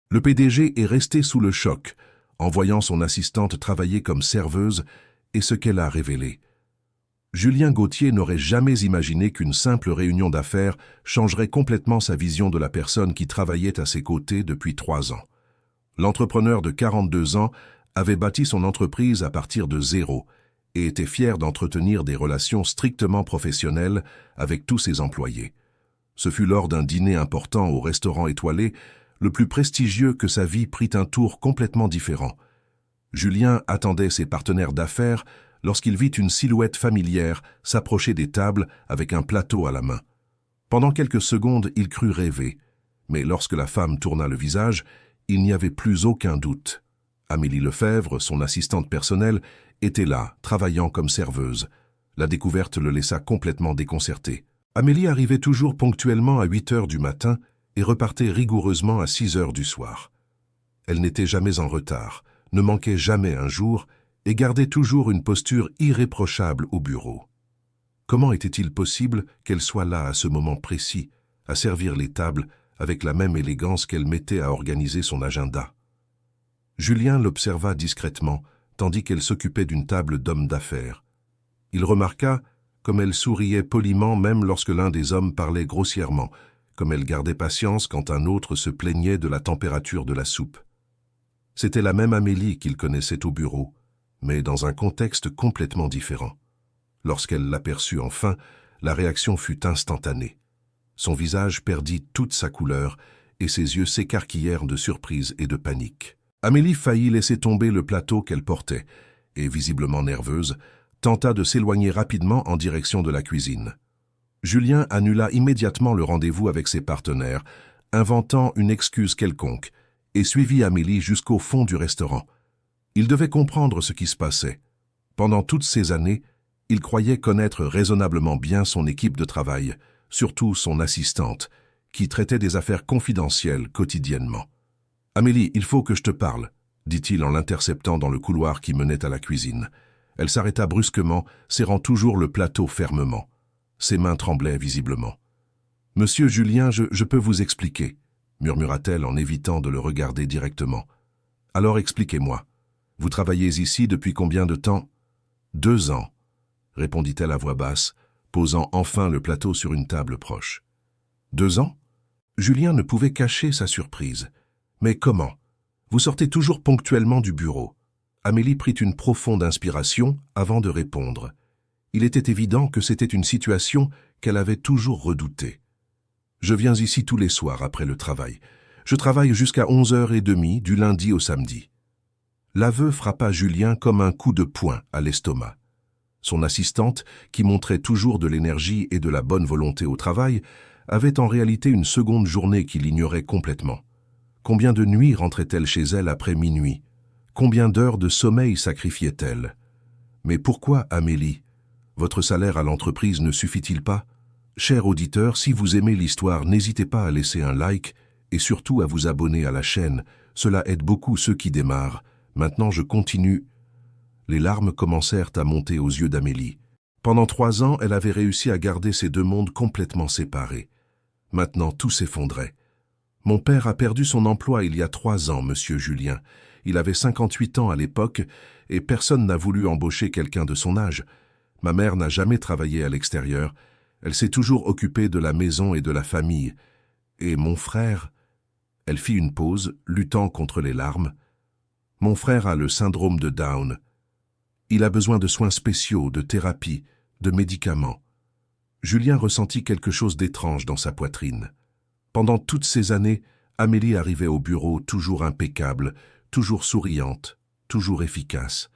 Le PDG est resté sous le choc en voyant son assistante travailler comme serveuse et ce qu'elle a révélé. Julien Gauthier n'aurait jamais imaginé qu'une simple réunion d'affaires changerait complètement sa vision de la personne qui travaillait à ses côtés depuis 3 ans. L'entrepreneur de 42 ans avait bâti son entreprise à partir de zéro et était fier d'entretenir des relations strictement professionnelles avec tous ses employés. Ce fut lors d'un dîner important au restaurant étoilé, le plus prestigieux, que sa vie prit un tour complètement différent. Julien attendait ses partenaires d'affaires lorsqu'il vit une silhouette familière s'approcher des tables avec un plateau à la main. Pendant quelques secondes, il crut rêver, mais lorsque la femme tourna le visage, il n'y avait plus aucun doute. Amélie Lefebvre, son assistante personnelle, était là, travaillant comme serveuse. La découverte le laissa complètement déconcerté. Amélie arrivait toujours ponctuellement à 8 heures du matin et repartait rigoureusement à 6 heures du soir. Elle n'était jamais en retard, ne manquait jamais un jour et gardait toujours une posture irréprochable au bureau. Comment était-il possible qu'elle soit là à ce moment précis, à servir les tables avec la même élégance qu'elle mettait à organiser son agenda? Julien l'observa discrètement, tandis qu'elle s'occupait d'une table d'hommes d'affaires. Il remarqua comme elle souriait poliment même lorsque l'un des hommes parlait grossièrement, comme elle gardait patience quand un autre se plaignait de la température de la soupe. C'était la même Amélie qu'il connaissait au bureau, mais dans un contexte complètement différent. Lorsqu'elle l'aperçut enfin, la réaction fut instantanée. Son visage perdit toute sa couleur et ses yeux s'écarquillèrent de surprise et de panique. Amélie faillit laisser tomber le plateau qu'elle portait et, visiblement nerveuse, tenta de s'éloigner rapidement en direction de la cuisine. Julien annula immédiatement le rendez-vous avec ses partenaires, inventant une excuse quelconque, et suivit Amélie jusqu'au fond du restaurant. Il devait comprendre ce qui se passait. Pendant toutes ces années, il croyait connaître raisonnablement bien son équipe de travail, surtout son assistante, qui traitait des affaires confidentielles quotidiennement. « Amélie, il faut que je te parle », dit-il en l'interceptant dans le couloir qui menait à la cuisine. Elle s'arrêta brusquement, serrant toujours le plateau fermement. Ses mains tremblaient visiblement. « Monsieur Julien, je peux vous expliquer », murmura-t-elle en évitant de le regarder directement. « Alors expliquez-moi. Vous travaillez ici depuis combien de temps ?»« 2 ans, » répondit-elle à voix basse, posant enfin le plateau sur une table proche. « 2 ans ?» Julien ne pouvait cacher sa surprise. « Mais comment? Vous sortez toujours ponctuellement du bureau. » Amélie prit une profonde inspiration avant de répondre. Il était évident que c'était une situation qu'elle avait toujours redoutée. « Je viens ici tous les soirs après le travail. Je travaille jusqu'à 11h30 du lundi au samedi. » L'aveu frappa Julien comme un coup de poing à l'estomac. Son assistante, qui montrait toujours de l'énergie et de la bonne volonté au travail, avait en réalité une seconde journée qu'il ignorait complètement. Combien de nuits rentrait-elle chez elle après minuit? Combien d'heures de sommeil sacrifiait-elle? Mais pourquoi, Amélie? Votre salaire à l'entreprise ne suffit-il pas? Cher auditeur, si vous aimez l'histoire, n'hésitez pas à laisser un like et surtout à vous abonner à la chaîne. Cela aide beaucoup ceux qui démarrent. Maintenant, je continue. Les larmes commencèrent à monter aux yeux d'Amélie. Pendant 3 ans, elle avait réussi à garder ces 2 mondes complètement séparés. Maintenant, tout s'effondrait. Mon père a perdu son emploi il y a 3 ans, monsieur Julien. Il avait 58 ans à l'époque et personne n'a voulu embaucher quelqu'un de son âge. Ma mère n'a jamais travaillé à l'extérieur. Elle s'est toujours occupée de la maison et de la famille. Et mon frère... Elle fit une pause, luttant contre les larmes. Mon frère a le syndrome de Down. Il a besoin de soins spéciaux, de thérapie, de médicaments. Julien ressentit quelque chose d'étrange dans sa poitrine. Pendant toutes ces années, Amélie arrivait au bureau toujours impeccable, toujours souriante, toujours efficace.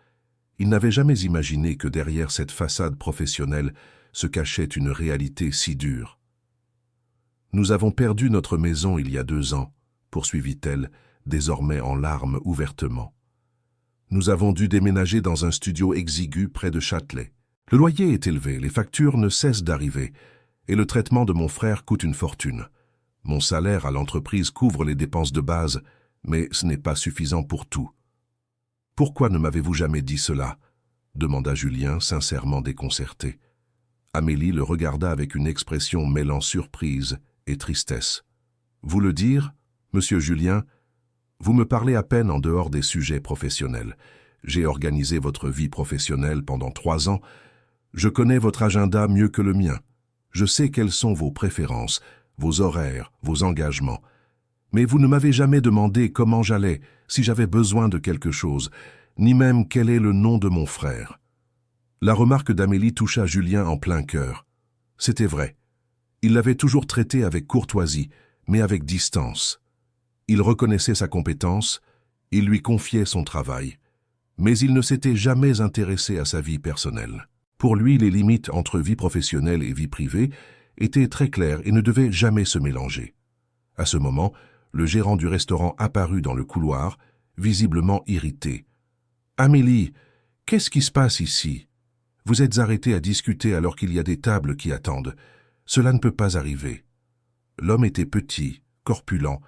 Il n'avait jamais imaginé que derrière cette façade professionnelle se cachait une réalité si dure. « Nous avons perdu notre maison il y a 2 ans, » poursuivit-elle, désormais en larmes ouvertement. « Nous avons dû déménager dans un studio exigu près de Châtelet. Le loyer est élevé, les factures ne cessent d'arriver, et le traitement de mon frère coûte une fortune. Mon salaire à l'entreprise couvre les dépenses de base, mais ce n'est pas suffisant pour tout. »« Pourquoi ne m'avez-vous jamais dit cela ?» demanda Julien, sincèrement déconcerté. Amélie le regarda avec une expression mêlant surprise et tristesse. « Vous le dire, monsieur Julien, Vous me parlez à peine en dehors des sujets professionnels. J'ai organisé votre vie professionnelle pendant 3 ans. Je connais votre agenda mieux que le mien. Je sais quelles sont vos préférences, vos horaires, vos engagements. Mais vous ne m'avez jamais demandé comment j'allais, si j'avais besoin de quelque chose, ni même quel est le nom de mon frère. La remarque d'Amélie toucha Julien en plein cœur. C'était vrai. Il l'avait toujours traité avec courtoisie, mais avec distance. Il reconnaissait sa compétence, il lui confiait son travail, mais il ne s'était jamais intéressé à sa vie personnelle. Pour lui, les limites entre vie professionnelle et vie privée étaient très claires et ne devaient jamais se mélanger. À ce moment, le gérant du restaurant apparut dans le couloir, visiblement irrité. « Amélie, qu'est-ce qui se passe ici? Vous êtes arrêtée à discuter alors qu'il y a des tables qui attendent. Cela ne peut pas arriver. » L'homme était petit, corpulent,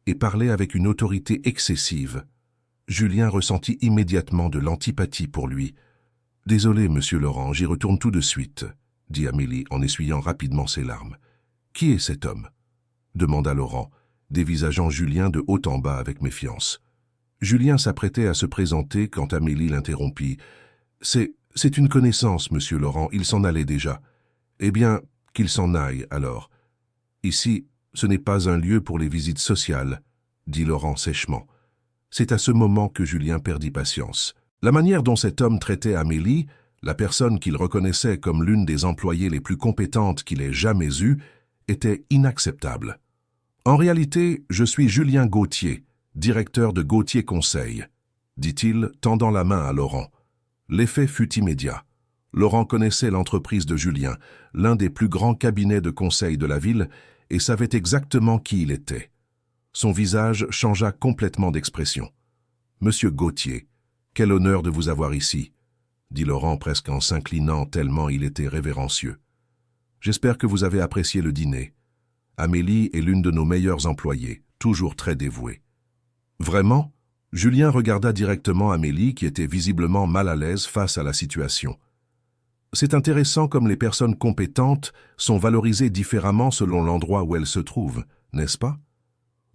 et parlait avec une autorité excessive. Julien ressentit immédiatement de l'antipathie pour lui. « Désolé, monsieur Laurent, j'y retourne tout de suite, » dit Amélie en essuyant rapidement ses larmes. « Qui est cet homme ?» demanda Laurent, dévisageant Julien de haut en bas avec méfiance. Julien s'apprêtait à se présenter quand Amélie l'interrompit. « C'est une connaissance, monsieur Laurent, il s'en allait déjà. » « Eh bien, qu'il s'en aille, alors. Ici, ce n'est pas un lieu pour les visites sociales, » dit Laurent sèchement. C'est à ce moment que Julien perdit patience. La manière dont cet homme traitait Amélie, la personne qu'il reconnaissait comme l'une des employées les plus compétentes qu'il ait jamais eues, était inacceptable. « En réalité, je suis Julien Gauthier, directeur de Gauthier Conseil, » dit-il, tendant la main à Laurent. L'effet fut immédiat. Laurent connaissait l'entreprise de Julien, l'un des plus grands cabinets de conseil de la ville, et savait exactement qui il était. Son visage changea complètement d'expression. « Monsieur Gauthier, quel honneur de vous avoir ici, » dit Laurent presque en s'inclinant tellement il était révérencieux. « J'espère que vous avez apprécié le dîner. Amélie est l'une de nos meilleures employées, toujours très dévouée. » Vraiment ? Julien regarda directement Amélie qui était visiblement mal à l'aise face à la situation. C'est intéressant comme les personnes compétentes sont valorisées différemment selon l'endroit où elles se trouvent, n'est-ce pas?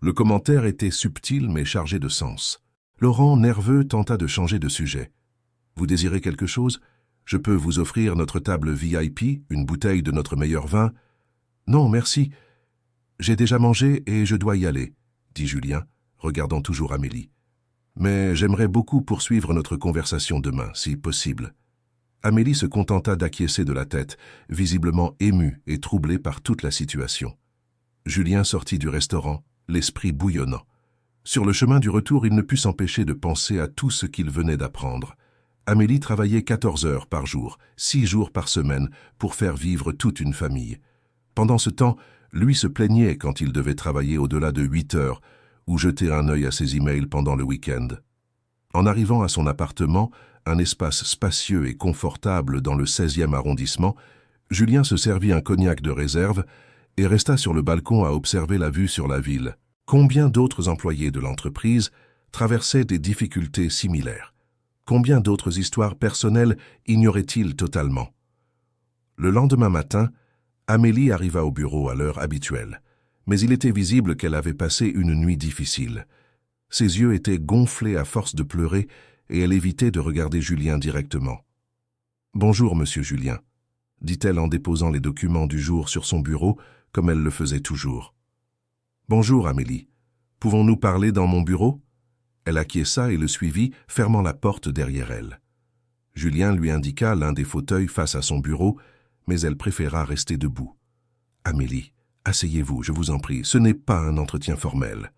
Le commentaire était subtil mais chargé de sens. Laurent, nerveux, tenta de changer de sujet. « Vous désirez quelque chose? Je peux vous offrir notre table VIP, une bouteille de notre meilleur vin. »« Non, merci. J'ai déjà mangé et je dois y aller, » dit Julien, regardant toujours Amélie. « Mais j'aimerais beaucoup poursuivre notre conversation demain, si possible. » Amélie se contenta d'acquiescer de la tête, visiblement émue et troublée par toute la situation. Julien sortit du restaurant, l'esprit bouillonnant. Sur le chemin du retour, il ne put s'empêcher de penser à tout ce qu'il venait d'apprendre. Amélie travaillait 14 heures par jour, 6 jours par semaine, pour faire vivre toute une famille. Pendant ce temps, lui se plaignait quand il devait travailler au-delà de 8 heures ou jeter un œil à ses emails pendant le week-end. En arrivant à son appartement, un espace spacieux et confortable dans le 16e arrondissement, Julien se servit un cognac de réserve et resta sur le balcon à observer la vue sur la ville. Combien d'autres employés de l'entreprise traversaient des difficultés similaires? Combien d'autres histoires personnelles ignorait-il totalement? Le lendemain matin, Amélie arriva au bureau à l'heure habituelle, mais il était visible qu'elle avait passé une nuit difficile. Ses yeux étaient gonflés à force de pleurer et elle évitait de regarder Julien directement. « Bonjour, monsieur Julien, » dit-elle en déposant les documents du jour sur son bureau, comme elle le faisait toujours. « Bonjour, Amélie. Pouvons-nous parler dans mon bureau ?» Elle acquiesça et le suivit, fermant la porte derrière elle. Julien lui indiqua l'un des fauteuils face à son bureau, mais elle préféra rester debout. « Amélie, asseyez-vous, je vous en prie, ce n'est pas un entretien formel. »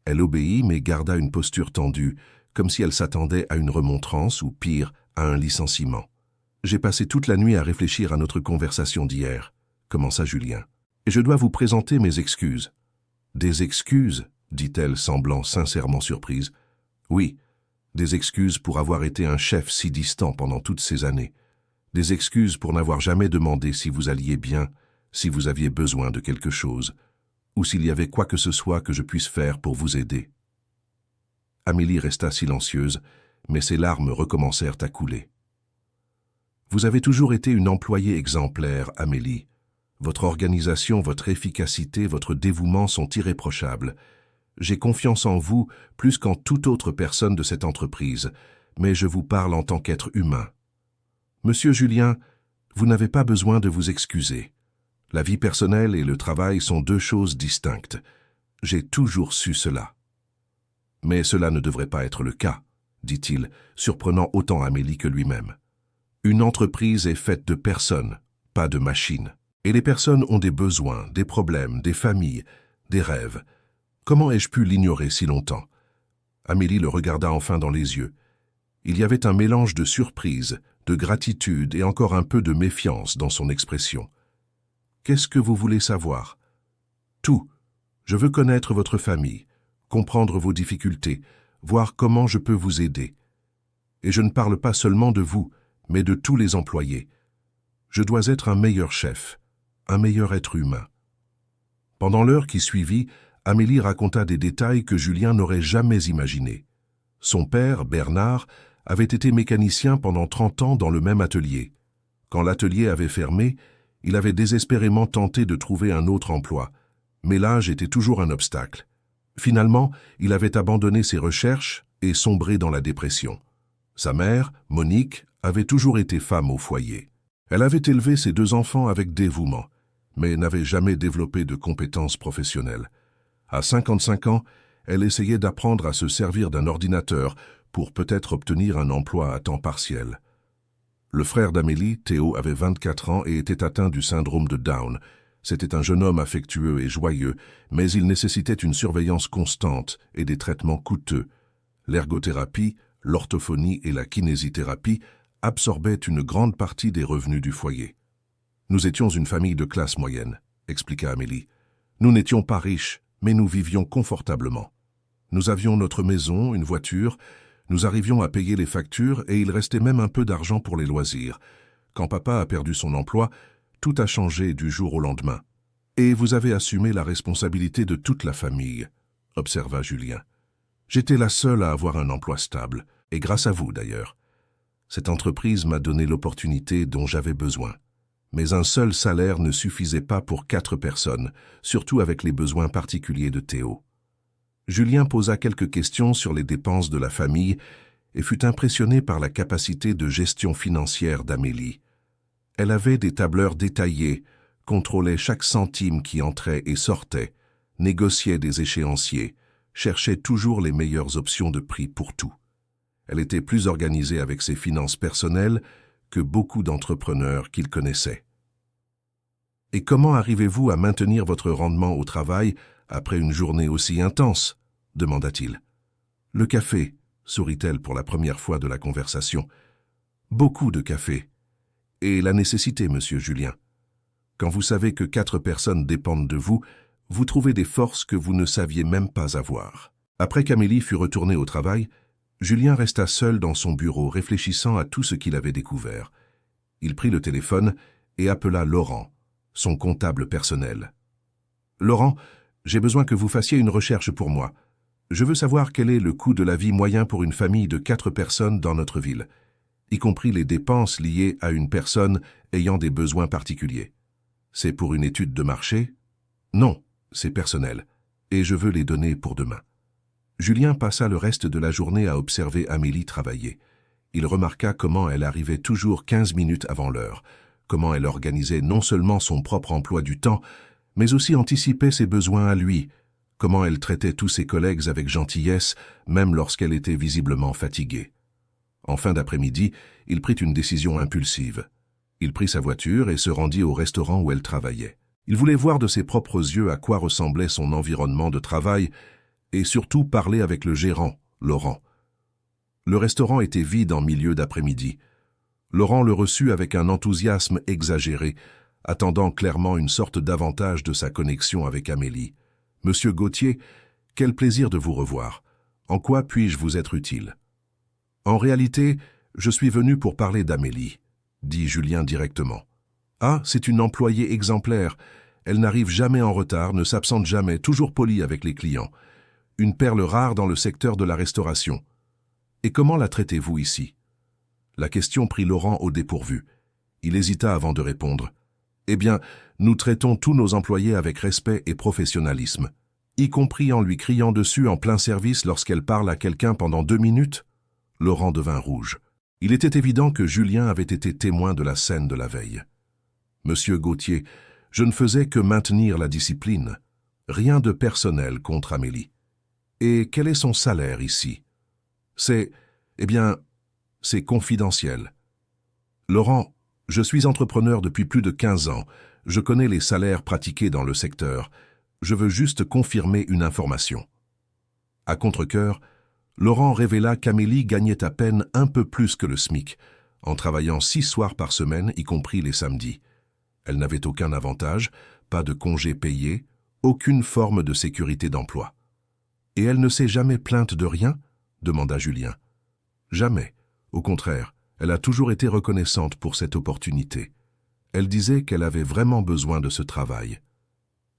Elle obéit, mais garda une posture tendue, comme si elle s'attendait à une remontrance ou, pire, à un licenciement. « J'ai passé toute la nuit à réfléchir à notre conversation d'hier, » commença Julien. « Et je dois vous présenter mes excuses. »« Des excuses ?» dit-elle, semblant sincèrement surprise. « Oui, des excuses pour avoir été un chef si distant pendant toutes ces années. Des excuses pour n'avoir jamais demandé si vous alliez bien, si vous aviez besoin de quelque chose, ou s'il y avait quoi que ce soit que je puisse faire pour vous aider. » Amélie resta silencieuse, mais ses larmes recommencèrent à couler. « Vous avez toujours été une employée exemplaire, Amélie. Votre organisation, votre efficacité, votre dévouement sont irréprochables. J'ai confiance en vous plus qu'en toute autre personne de cette entreprise, mais je vous parle en tant qu'être humain. Monsieur Julien, vous n'avez pas besoin de vous excuser. La vie personnelle et le travail sont deux choses distinctes. J'ai toujours su cela. Mais cela ne devrait pas être le cas, dit-il, surprenant autant Amélie que lui-même. Une entreprise est faite de personnes, pas de machines. Et les personnes ont des besoins, des problèmes, des familles, des rêves. Comment ai-je pu l'ignorer si longtemps? Amélie le regarda enfin dans les yeux. Il y avait un mélange de surprise, de gratitude et encore un peu de méfiance dans son expression. « Qu'est-ce que vous voulez savoir ?»« Tout. Je veux connaître votre famille, comprendre vos difficultés, voir comment je peux vous aider. Et je ne parle pas seulement de vous, mais de tous les employés. Je dois être un meilleur chef, un meilleur être humain. » Pendant l'heure qui suivit, Amélie raconta des détails que Julien n'aurait jamais imaginés. Son père, Bernard, avait été mécanicien pendant 30 ans dans le même atelier. Quand l'atelier avait fermé, il avait désespérément tenté de trouver un autre emploi, mais l'âge était toujours un obstacle. Finalement, il avait abandonné ses recherches et sombré dans la dépression. Sa mère, Monique, avait toujours été femme au foyer. Elle avait élevé ses 2 enfants avec dévouement, mais n'avait jamais développé de compétences professionnelles. À 55 ans, elle essayait d'apprendre à se servir d'un ordinateur pour peut-être obtenir un emploi à temps partiel. Le frère d'Amélie, Théo, avait 24 ans et était atteint du syndrome de Down. C'était un jeune homme affectueux et joyeux, mais il nécessitait une surveillance constante et des traitements coûteux. L'ergothérapie, l'orthophonie et la kinésithérapie absorbaient une grande partie des revenus du foyer. « Nous étions une famille de classe moyenne », expliqua Amélie. « Nous n'étions pas riches, mais nous vivions confortablement. Nous avions notre maison, une voiture, nous arrivions à payer les factures et il restait même un peu d'argent pour les loisirs. Quand papa a perdu son emploi, tout a changé du jour au lendemain. Et vous avez assumé la responsabilité de toute la famille, observa Julien. J'étais la seule à avoir un emploi stable, et grâce à vous d'ailleurs. Cette entreprise m'a donné l'opportunité dont j'avais besoin. Mais un seul salaire ne suffisait pas pour 4 personnes, surtout avec les besoins particuliers de Théo. Julien posa quelques questions sur les dépenses de la famille et fut impressionné par la capacité de gestion financière d'Amélie. Elle avait des tableurs détaillés, contrôlait chaque centime qui entrait et sortait, négociait des échéanciers, cherchait toujours les meilleures options de prix pour tout. Elle était plus organisée avec ses finances personnelles que beaucoup d'entrepreneurs qu'il connaissait. « Et comment arrivez-vous à maintenir votre rendement au travail après une journée aussi intense ?» demanda-t-il. « Le café, » sourit-elle pour la première fois de la conversation. « Beaucoup de café. Et la nécessité, monsieur Julien. Quand vous savez que 4 personnes dépendent de vous, vous trouvez des forces que vous ne saviez même pas avoir. » Après qu'Amélie fut retournée au travail, Julien resta seul dans son bureau réfléchissant à tout ce qu'il avait découvert. Il prit le téléphone et appela Laurent, son comptable personnel. « Laurent, j'ai besoin que vous fassiez une recherche pour moi. Je veux savoir quel est le coût de la vie moyen pour une famille de 4 personnes dans notre ville, y compris les dépenses liées à une personne ayant des besoins particuliers. C'est pour une étude de marché? Non, c'est personnel, et je veux les donner pour demain. » Julien passa le reste de la journée à observer Amélie travailler. Il remarqua comment elle arrivait toujours 15 minutes avant l'heure, comment elle organisait non seulement son propre emploi du temps, mais aussi anticipait ses besoins à lui, comment elle traitait tous ses collègues avec gentillesse, même lorsqu'elle était visiblement fatiguée. En fin d'après-midi, il prit une décision impulsive. Il prit sa voiture et se rendit au restaurant où elle travaillait. Il voulait voir de ses propres yeux à quoi ressemblait son environnement de travail et surtout parler avec le gérant, Laurent. Le restaurant était vide en milieu d'après-midi. Laurent le reçut avec un enthousiasme exagéré, attendant clairement une sorte d'avantage de sa connexion avec Amélie. « Monsieur Gauthier, quel plaisir de vous revoir. En quoi puis-je vous être utile ?»« En réalité, je suis venu pour parler d'Amélie, » dit Julien directement. « Ah, c'est une employée exemplaire. Elle n'arrive jamais en retard, ne s'absente jamais, toujours polie avec les clients. Une perle rare dans le secteur de la restauration. Et comment la traitez-vous ici ?» La question prit Laurent au dépourvu. Il hésita avant de répondre. « Eh bien, nous traitons tous nos employés avec respect et professionnalisme. y compris en lui criant dessus en plein service lorsqu'elle parle à quelqu'un pendant 2 minutes? Laurent devint rouge. Il était évident que Julien avait été témoin de la scène de la veille. Monsieur Gauthier, je ne faisais que maintenir la discipline. Rien de personnel contre Amélie. Et quel est son salaire ici? C'est confidentiel. Laurent, je suis entrepreneur depuis plus de 15 ans. Je connais les salaires pratiqués dans le secteur. Je veux juste confirmer une information. À contre-cœur, Laurent révéla qu'Amélie gagnait à peine un peu plus que le SMIC, en travaillant 6 soirs par semaine, y compris les samedis. Elle n'avait aucun avantage, pas de congé payé, aucune forme de sécurité d'emploi. « Et elle ne s'est jamais plainte de rien ?» demanda Julien. « Jamais. Au contraire, elle a toujours été reconnaissante pour cette opportunité. Elle disait qu'elle avait vraiment besoin de ce travail. »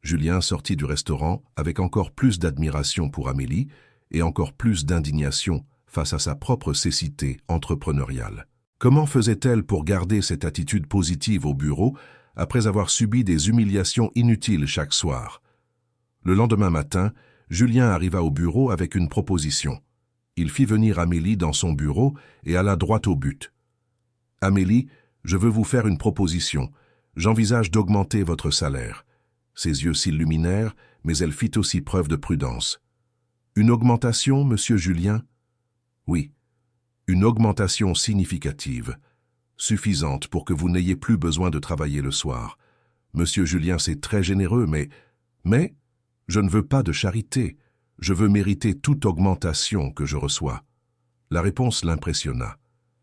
Julien sortit du restaurant avec encore plus d'admiration pour Amélie et encore plus d'indignation face à sa propre cécité entrepreneuriale. Comment faisait-elle pour garder cette attitude positive au bureau après avoir subi des humiliations inutiles chaque soir? Le lendemain matin, Julien arriva au bureau avec une proposition. Il fit venir Amélie dans son bureau et alla droit au but. « Amélie, je veux vous faire une proposition. J'envisage d'augmenter votre salaire. » Ses yeux s'illuminèrent, mais elle fit aussi preuve de prudence. « Une augmentation, monsieur Julien ?»« Oui, une augmentation significative, suffisante pour que vous n'ayez plus besoin de travailler le soir. Monsieur Julien, c'est très généreux, mais je ne veux pas de charité. Je veux mériter toute augmentation que je reçois. » La réponse l'impressionna.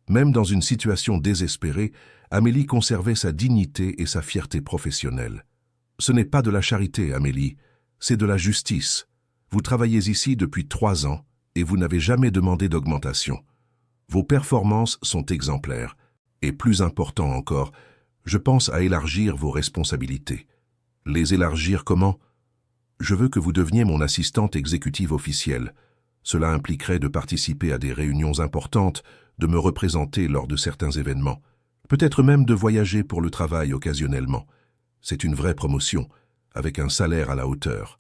Même dans une situation désespérée, Amélie conservait sa dignité et sa fierté professionnelle. « Ce n'est pas de la charité, Amélie, c'est de la justice. Vous travaillez ici depuis 3 ans et vous n'avez jamais demandé d'augmentation. Vos performances sont exemplaires. Et plus important encore, je pense à élargir vos responsabilités. » « Les élargir comment ? » « Je veux que vous deveniez mon assistante exécutive officielle. Cela impliquerait de participer à des réunions importantes, de me représenter lors de certains événements, peut-être même de voyager pour le travail occasionnellement. C'est une vraie promotion, avec un salaire à la hauteur. »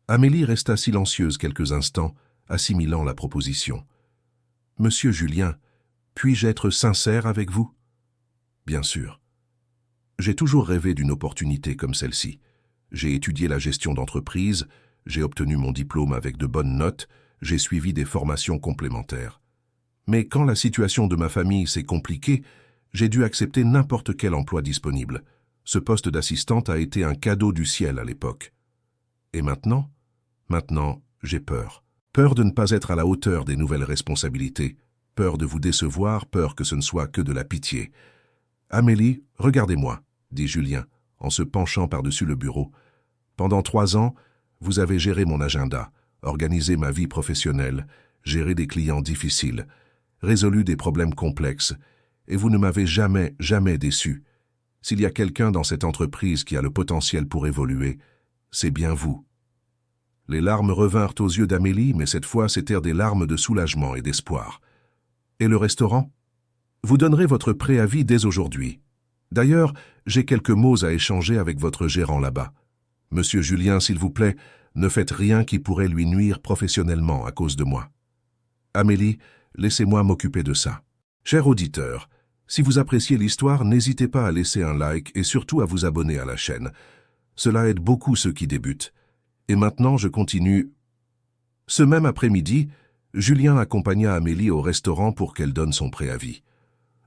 Amélie resta silencieuse quelques instants, assimilant la proposition. « Monsieur Julien, puis-je être sincère avec vous ? » « Bien sûr. J'ai toujours rêvé d'une opportunité comme celle-ci. J'ai étudié la gestion d'entreprise, j'ai obtenu mon diplôme avec de bonnes notes, j'ai suivi des formations complémentaires. Mais quand la situation de ma famille s'est compliquée, j'ai dû accepter n'importe quel emploi disponible. Ce poste d'assistante a été un cadeau du ciel à l'époque. Et maintenant, j'ai peur. Peur de ne pas être à la hauteur des nouvelles responsabilités, peur de vous décevoir, peur que ce ne soit que de la pitié. « Amélie, regardez-moi, » dit Julien, en se penchant par-dessus le bureau. « Pendant 3 ans, vous avez géré mon agenda, organisé ma vie professionnelle, géré des clients difficiles, résolu des problèmes complexes, et vous ne m'avez jamais déçu. S'il y a quelqu'un dans cette entreprise qui a le potentiel pour évoluer, c'est bien vous. » Les larmes revinrent aux yeux d'Amélie, mais cette fois c'étaient des larmes de soulagement et d'espoir. « Et le restaurant ? Vous donnerez votre préavis dès aujourd'hui. D'ailleurs, j'ai quelques mots à échanger avec votre gérant là-bas. Monsieur Julien, s'il vous plaît, ne faites rien qui pourrait lui nuire professionnellement à cause de moi. Amélie, laissez-moi m'occuper de ça. » Cher auditeur, si vous appréciez l'histoire, n'hésitez pas à laisser un like et surtout à vous abonner à la chaîne. Cela aide beaucoup ceux qui débutent. Et maintenant, je continue. Ce même après-midi, Julien accompagna Amélie au restaurant pour qu'elle donne son préavis.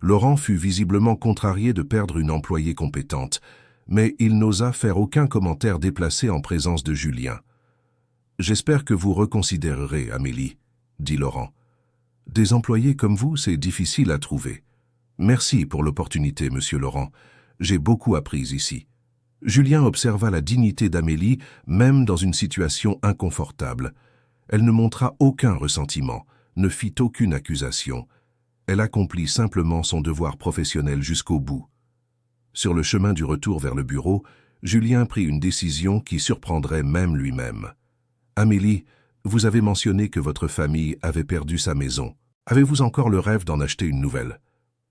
Laurent fut visiblement contrarié de perdre une employée compétente, mais il n'osa faire aucun commentaire déplacé en présence de Julien. « J'espère que vous reconsidérerez, Amélie, » dit Laurent. « Des employés comme vous, c'est difficile à trouver. Merci pour l'opportunité, monsieur Laurent. J'ai beaucoup appris ici. » Julien observa la dignité d'Amélie, même dans une situation inconfortable. Elle ne montra aucun ressentiment, ne fit aucune accusation. Elle accomplit simplement son devoir professionnel jusqu'au bout. Sur le chemin du retour vers le bureau, Julien prit une décision qui surprendrait même lui-même. « Amélie, vous avez mentionné que votre famille avait perdu sa maison. Avez-vous encore le rêve d'en acheter une nouvelle ? »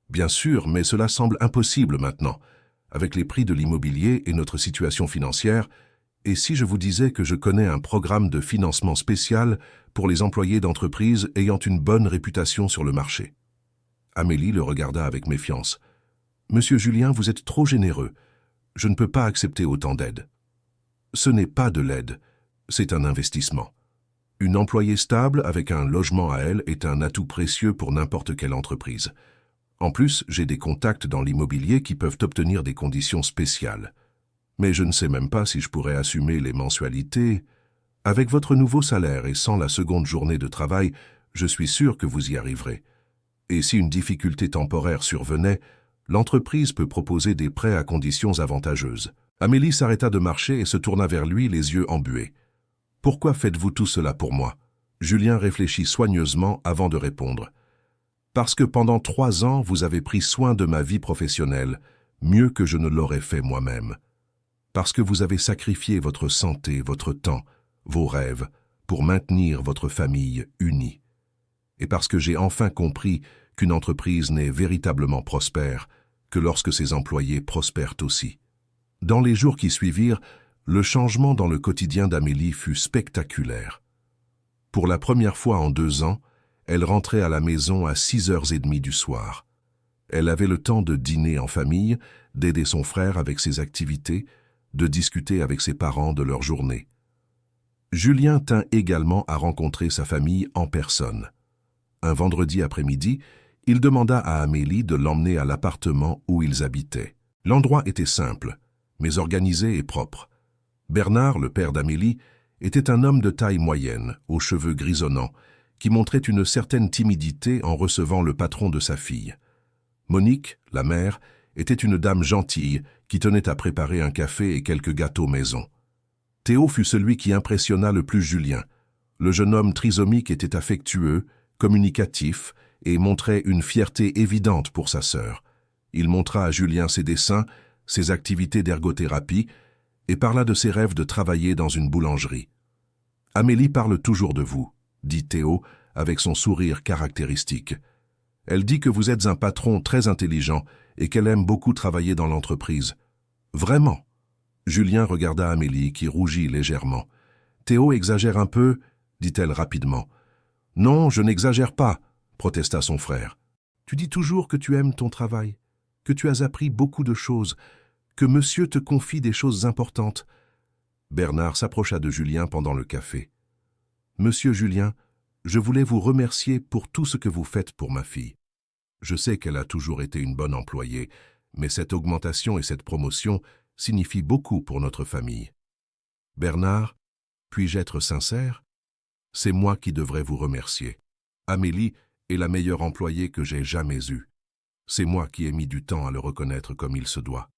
« Bien sûr, mais cela semble impossible maintenant. Avec les prix de l'immobilier et notre situation financière, Et si je vous disais que je connais un programme de financement spécial pour les employés d'entreprises ayant une bonne réputation sur le marché? Amélie le regarda avec méfiance. « Monsieur Julien, vous êtes trop généreux. Je ne peux pas accepter autant d'aide. » « Ce n'est pas de l'aide, c'est un investissement. Une employée stable avec un logement à elle est un atout précieux pour n'importe quelle entreprise. En plus, j'ai des contacts dans l'immobilier qui peuvent obtenir des conditions spéciales. Mais je ne sais même pas si je pourrais assumer les mensualités. Avec votre nouveau salaire et sans la seconde journée de travail, je suis sûr que vous y arriverez. Et si une difficulté temporaire survenait, l'entreprise peut proposer des prêts à conditions avantageuses. » Amélie s'arrêta de marcher et se tourna vers lui, les yeux embués. « Pourquoi faites-vous tout cela pour moi ?» Julien réfléchit soigneusement avant de répondre. « Parce que pendant 3 ans, vous avez pris soin de ma vie professionnelle, mieux que je ne l'aurais fait moi-même. Parce que vous avez sacrifié votre santé, votre temps, vos rêves, pour maintenir votre famille unie. Et parce que j'ai enfin compris qu'une entreprise n'est véritablement prospère que lorsque ses employés prospèrent aussi. » Dans les jours qui suivirent, le changement dans le quotidien d'Amélie fut spectaculaire. Pour la première fois en 2 ans, elle rentrait à la maison à 6h30 du soir. Elle avait le temps de dîner en famille, d'aider son frère avec ses activités, de discuter avec ses parents de leur journée. Julien tint également à rencontrer sa famille en personne. Un vendredi après-midi, il demanda à Amélie de l'emmener à l'appartement où ils habitaient. L'endroit était simple, mais organisé et propre. Bernard, le père d'Amélie, était un homme de taille moyenne, aux cheveux grisonnants, qui montrait une certaine timidité en recevant le patron de sa fille. Monique, la mère, était une dame gentille qui tenait à préparer un café et quelques gâteaux maison. Théo fut celui qui impressionna le plus Julien. Le jeune homme trisomique était affectueux, communicatif et montrait une fierté évidente pour sa sœur. Il montra à Julien ses dessins, ses activités d'ergothérapie, et parla de ses rêves de travailler dans une boulangerie. « Amélie parle toujours de vous, » dit Théo avec son sourire caractéristique. « Elle dit que vous êtes un patron très intelligent et qu'elle aime beaucoup travailler dans l'entreprise. »« Vraiment ?» Julien regarda Amélie qui rougit légèrement. « Théo exagère un peu » dit-elle rapidement. « Non, je n'exagère pas » protesta son frère. « Tu dis toujours que tu aimes ton travail, que tu as appris beaucoup de choses, que monsieur te confie des choses importantes. » Bernard s'approcha de Julien pendant le café. « Monsieur Julien, je voulais vous remercier pour tout ce que vous faites pour ma fille. Je sais qu'elle a toujours été une bonne employée, mais cette augmentation et cette promotion signifient beaucoup pour notre famille. Bernard, puis-je être sincère? C'est moi qui devrais vous remercier. Amélie est la meilleure employée que j'ai jamais eue. C'est moi qui ai mis du temps à le reconnaître comme il se doit.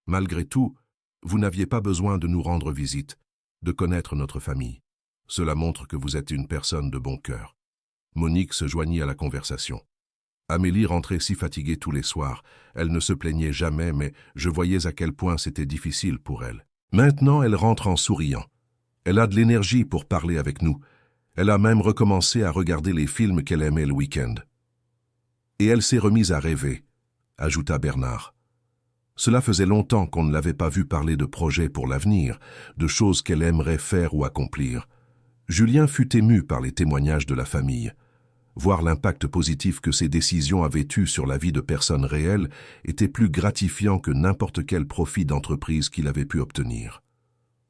Malgré tout, vous n'aviez pas besoin de nous rendre visite, de connaître notre famille. Cela montre que vous êtes une personne de bon cœur. » Monique se joignit à la conversation. Amélie rentrait si fatiguée tous les soirs. Elle ne se plaignait jamais, mais je voyais à quel point c'était difficile pour elle. Maintenant, elle rentre en souriant. Elle a de l'énergie pour parler avec nous. Elle a même recommencé à regarder les films qu'elle aimait le week-end. Et elle s'est remise à rêver, ajouta Bernard. Cela faisait longtemps qu'on ne l'avait pas vue parler de projets pour l'avenir, de choses qu'elle aimerait faire ou accomplir. Julien fut ému par les témoignages de la famille. Voir l'impact positif que ces décisions avaient eu sur la vie de personnes réelles était plus gratifiant que n'importe quel profit d'entreprise qu'il avait pu obtenir.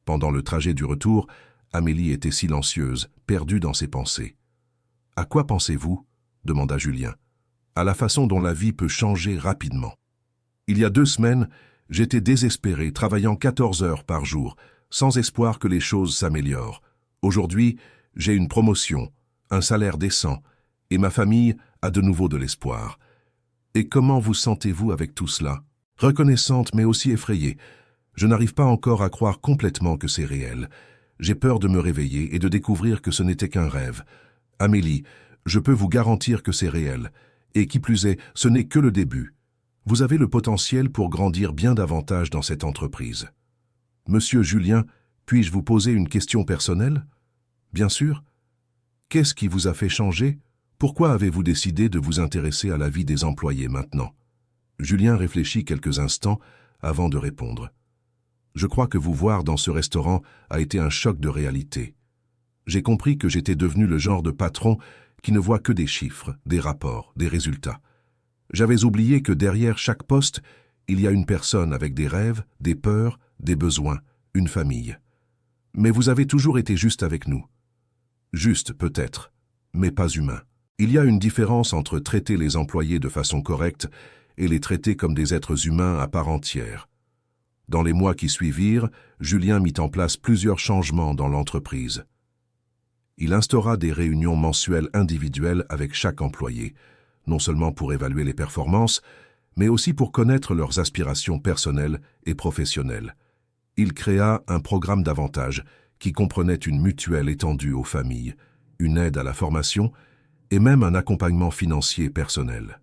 Pendant le trajet du retour, Amélie était silencieuse, perdue dans ses pensées. « À quoi pensez-vous » demanda Julien. « À la façon dont la vie peut changer rapidement. Il y a 2 semaines, j'étais désespéré, travaillant 14 heures par jour, sans espoir que les choses s'améliorent. Aujourd'hui, j'ai une promotion, un salaire décent, et ma famille a de nouveau de l'espoir. Et comment vous sentez-vous avec tout cela? Reconnaissante mais aussi effrayée. Je n'arrive pas encore à croire complètement que c'est réel. J'ai peur de me réveiller et de découvrir que ce n'était qu'un rêve. Amélie, je peux vous garantir que c'est réel. Et qui plus est, ce n'est que le début. Vous avez le potentiel pour grandir bien davantage dans cette entreprise. Monsieur Julien, puis-je vous poser une question personnelle? Bien sûr. Qu'est-ce qui vous a fait changer? Pourquoi avez-vous décidé de vous intéresser à la vie des employés maintenant? Julien réfléchit quelques instants avant de répondre. Je crois que vous voir dans ce restaurant a été un choc de réalité. J'ai compris que j'étais devenu le genre de patron qui ne voit que des chiffres, des rapports, des résultats. J'avais oublié que derrière chaque poste, il y a une personne avec des rêves, des peurs, des besoins, une famille. Mais vous avez toujours été juste avec nous. Juste peut-être, mais pas humain. Il y a une différence entre traiter les employés de façon correcte et les traiter comme des êtres humains à part entière. Dans les mois qui suivirent, Julien mit en place plusieurs changements dans l'entreprise. Il instaura des réunions mensuelles individuelles avec chaque employé, non seulement pour évaluer les performances, mais aussi pour connaître leurs aspirations personnelles et professionnelles. Il créa un programme d'avantages qui comprenait une mutuelle étendue aux familles, une aide à la formation et même un accompagnement financier personnel.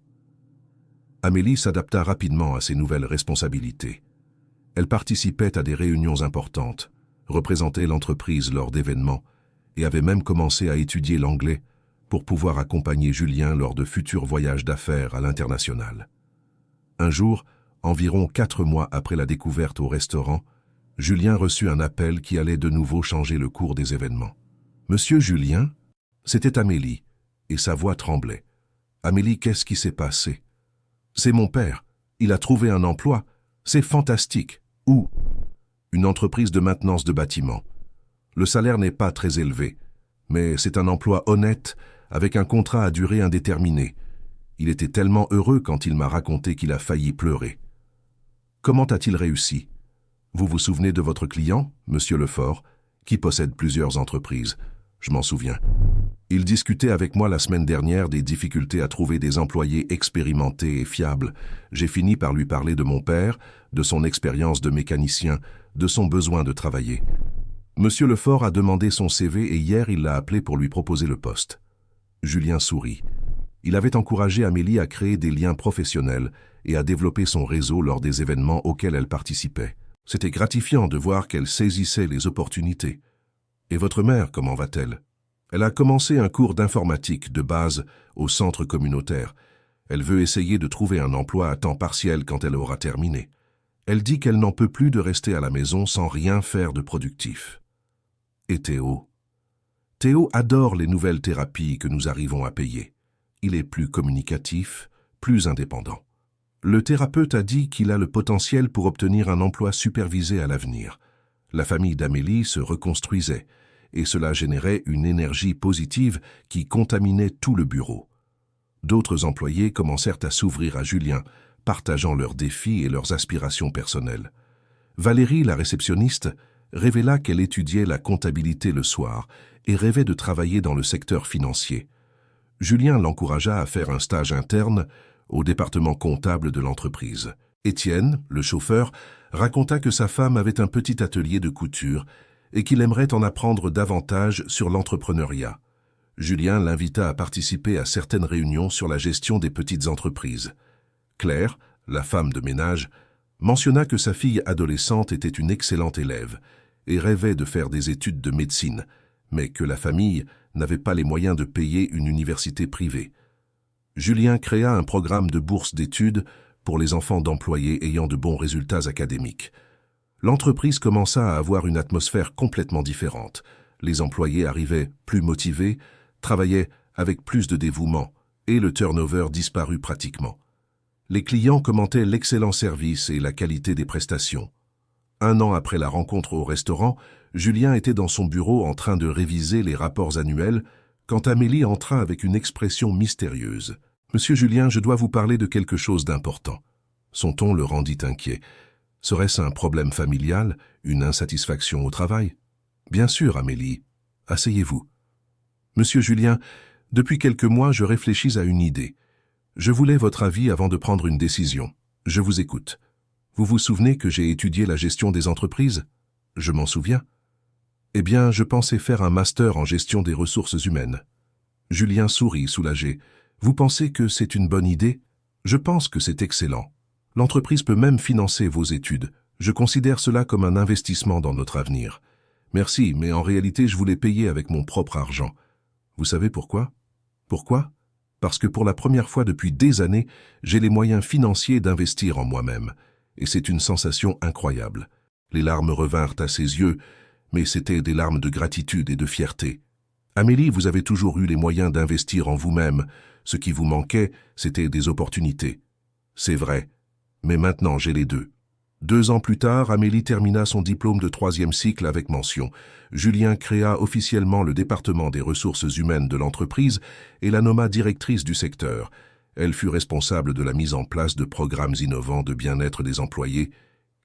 Amélie s'adapta rapidement à ces nouvelles responsabilités. Elle participait à des réunions importantes, représentait l'entreprise lors d'événements et avait même commencé à étudier l'anglais pour pouvoir accompagner Julien lors de futurs voyages d'affaires à l'international. Un jour, environ 4 mois après la découverte au restaurant, Julien reçut un appel qui allait de nouveau changer le cours des événements. « Monsieur Julien ?» C'était Amélie, et sa voix tremblait. « Amélie, qu'est-ce qui s'est passé ?»« C'est mon père. Il a trouvé un emploi. C'est fantastique. Où ?»« Une entreprise de maintenance de bâtiments. Le salaire n'est pas très élevé, mais c'est un emploi honnête avec un contrat à durée indéterminée. Il était tellement heureux quand il m'a raconté qu'il a failli pleurer. Comment a-t-il réussi ? Vous vous souvenez de votre client, Monsieur Lefort, qui possède plusieurs entreprises? Je m'en souviens. Il discutait avec moi la semaine dernière des difficultés à trouver des employés expérimentés et fiables. J'ai fini par lui parler de mon père, de son expérience de mécanicien, de son besoin de travailler. Monsieur Lefort a demandé son CV et hier il l'a appelé pour lui proposer le poste. Julien sourit. Il avait encouragé Amélie à créer des liens professionnels et à développer son réseau lors des événements auxquels elle participait. C'était gratifiant de voir qu'elle saisissait les opportunités. Et votre mère, comment va-t-elle? Elle a commencé un cours d'informatique de base au centre communautaire. Elle veut essayer de trouver un emploi à temps partiel quand elle aura terminé. Elle dit qu'elle n'en peut plus de rester à la maison sans rien faire de productif. Et Théo? Théo adore les nouvelles thérapies que nous arrivons à payer. Il est plus communicatif, plus indépendant. Le thérapeute a dit qu'il a le potentiel pour obtenir un emploi supervisé à l'avenir. La famille d'Amélie se reconstruisait, et cela générait une énergie positive qui contaminait tout le bureau. D'autres employés commencèrent à s'ouvrir à Julien, partageant leurs défis et leurs aspirations personnelles. Valérie, la réceptionniste, révéla qu'elle étudiait la comptabilité le soir et rêvait de travailler dans le secteur financier. Julien l'encouragea à faire un stage interne au département comptable de l'entreprise. Étienne, le chauffeur, raconta que sa femme avait un petit atelier de couture et qu'il aimerait en apprendre davantage sur l'entrepreneuriat. Julien l'invita à participer à certaines réunions sur la gestion des petites entreprises. Claire, la femme de ménage, mentionna que sa fille adolescente était une excellente élève et rêvait de faire des études de médecine, mais que la famille n'avait pas les moyens de payer une université privée. Julien créa un programme de bourse d'études pour les enfants d'employés ayant de bons résultats académiques. L'entreprise commença à avoir une atmosphère complètement différente. Les employés arrivaient plus motivés, travaillaient avec plus de dévouement et le turnover disparut pratiquement. Les clients commentaient l'excellent service et la qualité des prestations. 1 an après la rencontre au restaurant, Julien était dans son bureau en train de réviser les rapports annuels quand Amélie entra avec une expression mystérieuse. « Monsieur Julien, je dois vous parler de quelque chose d'important. » Son ton le rendit inquiet. Serait-ce un problème familial, une insatisfaction au travail? « Bien sûr, Amélie. Asseyez-vous. »« Monsieur Julien, depuis quelques mois, je réfléchis à une idée. Je voulais votre avis avant de prendre une décision. Je vous écoute. Vous vous souvenez que j'ai étudié la gestion des entreprises? Je m'en souviens. Eh bien, je pensais faire un master en gestion des ressources humaines. Julien sourit, soulagé. Vous pensez que c'est une bonne idée? Je pense que c'est excellent. L'entreprise peut même financer vos études. Je considère cela comme un investissement dans notre avenir. Merci, mais en réalité, je voulais payer avec mon propre argent. Vous savez pourquoi? Pourquoi? Parce que pour la première fois depuis des années, j'ai les moyens financiers d'investir en moi-même. Et c'est une sensation incroyable. Les larmes revinrent à ses yeux, mais c'étaient des larmes de gratitude et de fierté. « Amélie, vous avez toujours eu les moyens d'investir en vous-même. Ce qui vous manquait, c'était des opportunités. » « C'est vrai, mais maintenant j'ai les deux. » 2 ans plus tard, Amélie termina son diplôme de 3e cycle avec mention. Julien créa officiellement le département des ressources humaines de l'entreprise et la nomma directrice du secteur. Elle fut responsable de la mise en place de programmes innovants de bien-être des employés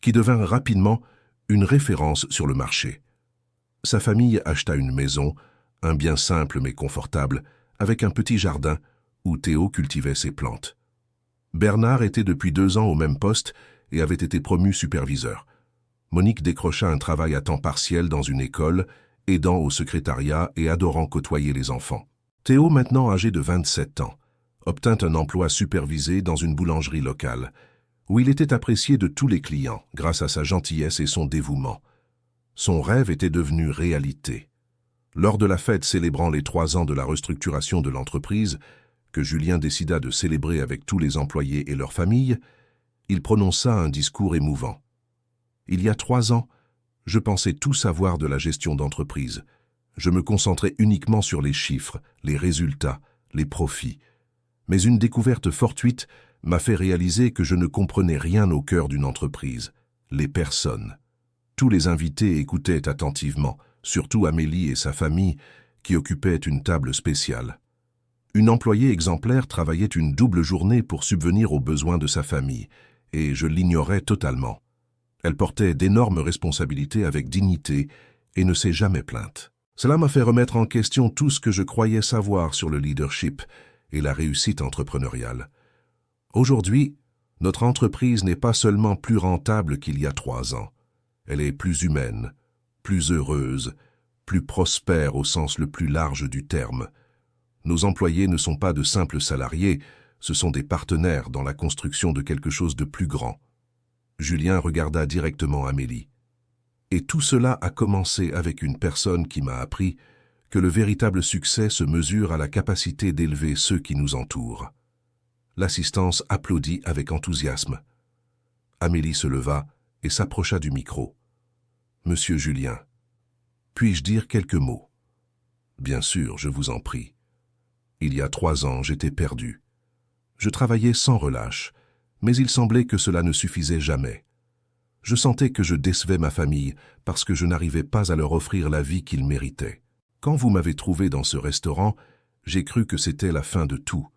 qui devinrent rapidement une référence sur le marché. Sa famille acheta une maison, un bien simple mais confortable, avec un petit jardin où Théo cultivait ses plantes. Bernard était depuis 2 ans au même poste et avait été promu superviseur. Monique décrocha un travail à temps partiel dans une école, aidant au secrétariat et adorant côtoyer les enfants. Théo, maintenant âgé de 27 ans, obtint un emploi supervisé dans une boulangerie locale, où il était apprécié de tous les clients grâce à sa gentillesse et son dévouement. Son rêve était devenu réalité. Lors de la fête célébrant les 3 ans de la restructuration de l'entreprise, que Julien décida de célébrer avec tous les employés et leurs familles, il prononça un discours émouvant. « Il y a 3 ans, je pensais tout savoir de la gestion d'entreprise. Je me concentrais uniquement sur les chiffres, les résultats, les profits. Mais une découverte fortuite m'a fait réaliser que je ne comprenais rien au cœur d'une entreprise, les personnes. » Tous les invités écoutaient attentivement, surtout Amélie et sa famille, qui occupaient une table spéciale. Une employée exemplaire travaillait une double journée pour subvenir aux besoins de sa famille, et je l'ignorais totalement. Elle portait d'énormes responsabilités avec dignité et ne s'est jamais plainte. Cela m'a fait remettre en question tout ce que je croyais savoir sur le leadership et la réussite entrepreneuriale. Aujourd'hui, notre entreprise n'est pas seulement plus rentable qu'il y a 3 ans. Elle est plus humaine, plus heureuse, plus prospère au sens le plus large du terme. Nos employés ne sont pas de simples salariés, ce sont des partenaires dans la construction de quelque chose de plus grand. Julien regarda directement Amélie. Et tout cela a commencé avec une personne qui m'a appris que le véritable succès se mesure à la capacité d'élever ceux qui nous entourent. L'assistance applaudit avec enthousiasme. Amélie se leva et s'approcha du micro. « Monsieur Julien, puis-je dire quelques mots ?»« Bien sûr, je vous en prie. Il y a 3 ans, j'étais perdu. Je travaillais sans relâche, mais il semblait que cela ne suffisait jamais. Je sentais que je décevais ma famille parce que je n'arrivais pas à leur offrir la vie qu'ils méritaient. Quand vous m'avez trouvé dans ce restaurant, j'ai cru que c'était la fin de tout,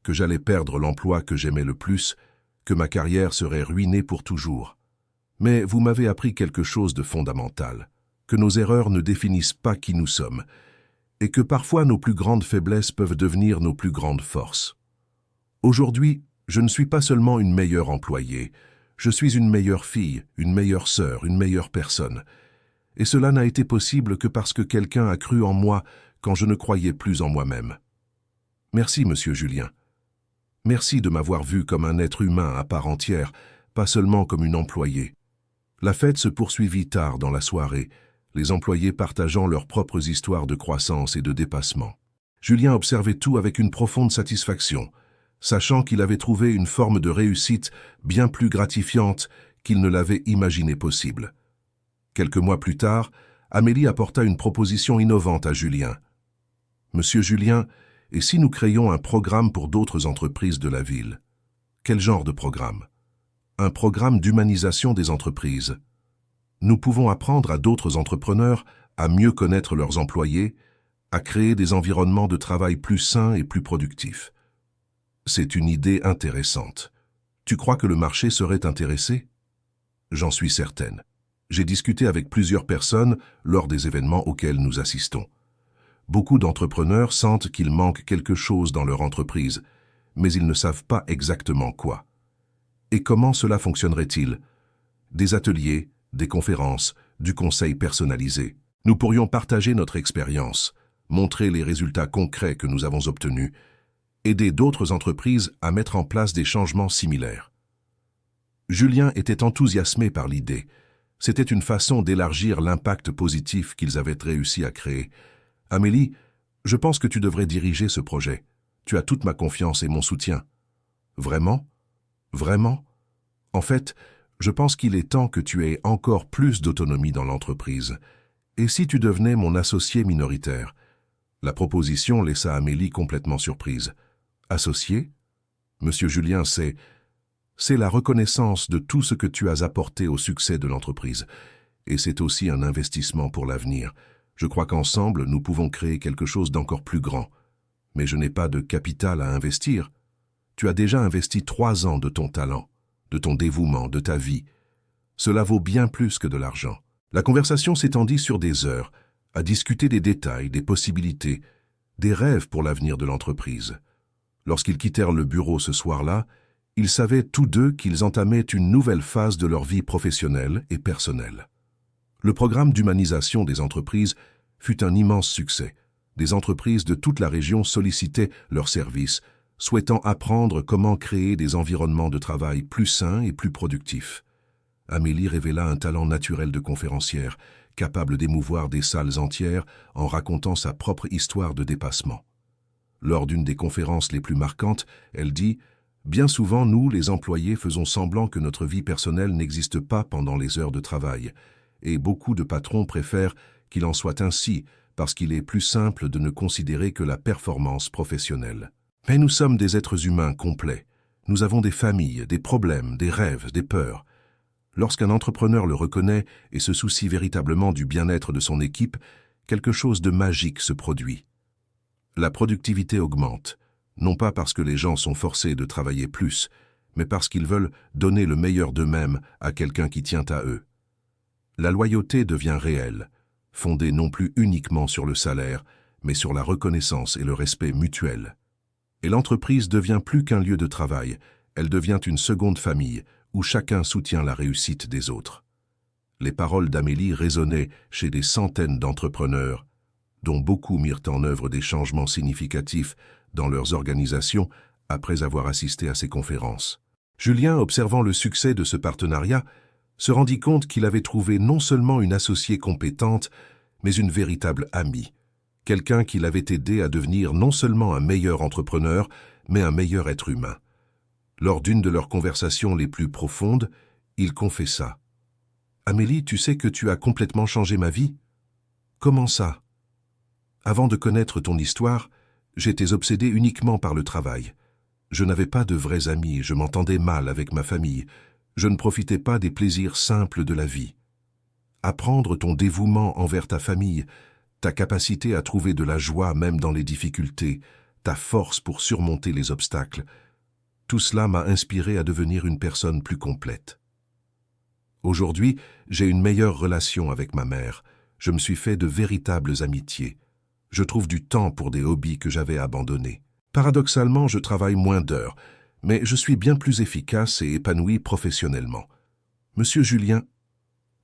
que j'allais perdre l'emploi que j'aimais le plus, que ma carrière serait ruinée pour toujours. Mais vous m'avez appris quelque chose de fondamental, que nos erreurs ne définissent pas qui nous sommes, et que parfois nos plus grandes faiblesses peuvent devenir nos plus grandes forces. Aujourd'hui, je ne suis pas seulement une meilleure employée, je suis une meilleure fille, une meilleure sœur, une meilleure personne. Et cela n'a été possible que parce que quelqu'un a cru en moi quand je ne croyais plus en moi-même. Merci, monsieur Julien. Merci de m'avoir vu comme un être humain à part entière, pas seulement comme une employée. » La fête se poursuivit tard dans la soirée, les employés partageant leurs propres histoires de croissance et de dépassement. Julien observait tout avec une profonde satisfaction, sachant qu'il avait trouvé une forme de réussite bien plus gratifiante qu'il ne l'avait imaginé possible. Quelques mois plus tard, Amélie apporta une proposition innovante à Julien. « Monsieur Julien, et si nous créions un programme pour d'autres entreprises de la ville ? » « Quel genre de programme ? » « Un programme d'humanisation des entreprises. Nous pouvons apprendre à d'autres entrepreneurs à mieux connaître leurs employés, à créer des environnements de travail plus sains et plus productifs. C'est une idée intéressante. Tu crois que le marché serait intéressé ? J'en suis certaine. J'ai discuté avec plusieurs personnes lors des événements auxquels nous assistons. Beaucoup d'entrepreneurs sentent qu'il manque quelque chose dans leur entreprise, mais ils ne savent pas exactement quoi. Et comment cela fonctionnerait-il ? Des ateliers, des conférences, du conseil personnalisé. Nous pourrions partager notre expérience, montrer les résultats concrets que nous avons obtenus, aider d'autres entreprises à mettre en place des changements similaires. Julien était enthousiasmé par l'idée. C'était une façon d'élargir l'impact positif qu'ils avaient réussi à créer. « Amélie, je pense que tu devrais diriger ce projet. Tu as toute ma confiance et mon soutien. » « Vraiment ? Vraiment ? En fait, Je pense qu'il est temps que tu aies encore plus d'autonomie dans l'entreprise. Et si tu devenais mon associé minoritaire ?» La proposition laissa Amélie complètement surprise. « Associé ? Monsieur Julien, c'est la reconnaissance de tout ce que tu as apporté au succès de l'entreprise. Et c'est aussi un investissement pour l'avenir. Je crois qu'ensemble, nous pouvons créer quelque chose d'encore plus grand. Mais je n'ai pas de capital à investir. Tu as déjà investi 3 ans de ton talent, de ton dévouement, de ta vie. Cela vaut bien plus que de l'argent. » La conversation s'étendit sur des heures, à discuter des détails, des possibilités, des rêves pour l'avenir de l'entreprise. Lorsqu'ils quittèrent le bureau ce soir-là, ils savaient tous deux qu'ils entamaient une nouvelle phase de leur vie professionnelle et personnelle. Le programme d'humanisation des entreprises fut un immense succès. Des entreprises de toute la région sollicitaient leurs services, souhaitant apprendre comment créer des environnements de travail plus sains et plus productifs. Amélie révéla un talent naturel de conférencière, capable d'émouvoir des salles entières en racontant sa propre histoire de dépassement. Lors d'une des conférences les plus marquantes, elle dit « Bien souvent, nous, les employés, faisons semblant que notre vie personnelle n'existe pas pendant les heures de travail, et beaucoup de patrons préfèrent qu'il en soit ainsi parce qu'il est plus simple de ne considérer que la performance professionnelle. Mais nous sommes des êtres humains complets. Nous avons des familles, des problèmes, des rêves, des peurs. Lorsqu'un entrepreneur le reconnaît et se soucie véritablement du bien-être de son équipe, quelque chose de magique se produit. La productivité augmente, non pas parce que les gens sont forcés de travailler plus, mais parce qu'ils veulent donner le meilleur d'eux-mêmes à quelqu'un qui tient à eux. La loyauté devient réelle, fondée non plus uniquement sur le salaire, mais sur la reconnaissance et le respect mutuel. Et l'entreprise devient plus qu'un lieu de travail, elle devient une seconde famille, où chacun soutient la réussite des autres. Les paroles d'Amélie résonnaient chez des centaines d'entrepreneurs, dont beaucoup mirent en œuvre des changements significatifs dans leurs organisations après avoir assisté à ces conférences. Julien, observant le succès de ce partenariat, se rendit compte qu'il avait trouvé non seulement une associée compétente, mais une véritable amie, quelqu'un qui l'avait aidé à devenir non seulement un meilleur entrepreneur, mais un meilleur être humain. Lors d'une de leurs conversations les plus profondes, il confessa « Amélie, tu sais que tu as complètement changé ma vie ?»« Comment ça ?» ?»« Avant de connaître ton histoire, j'étais obsédé uniquement par le travail. Je n'avais pas de vrais amis, je m'entendais mal avec ma famille, je ne profitais pas des plaisirs simples de la vie. Apprendre ton dévouement envers ta famille, ta capacité à trouver de la joie même dans les difficultés, ta force pour surmonter les obstacles, tout cela m'a inspiré à devenir une personne plus complète. Aujourd'hui, j'ai une meilleure relation avec ma mère. Je me suis fait de véritables amitiés. Je trouve du temps pour des hobbies que j'avais abandonnés. Paradoxalement, je travaille moins d'heures, mais je suis bien plus efficace et épanoui professionnellement. Monsieur Julien,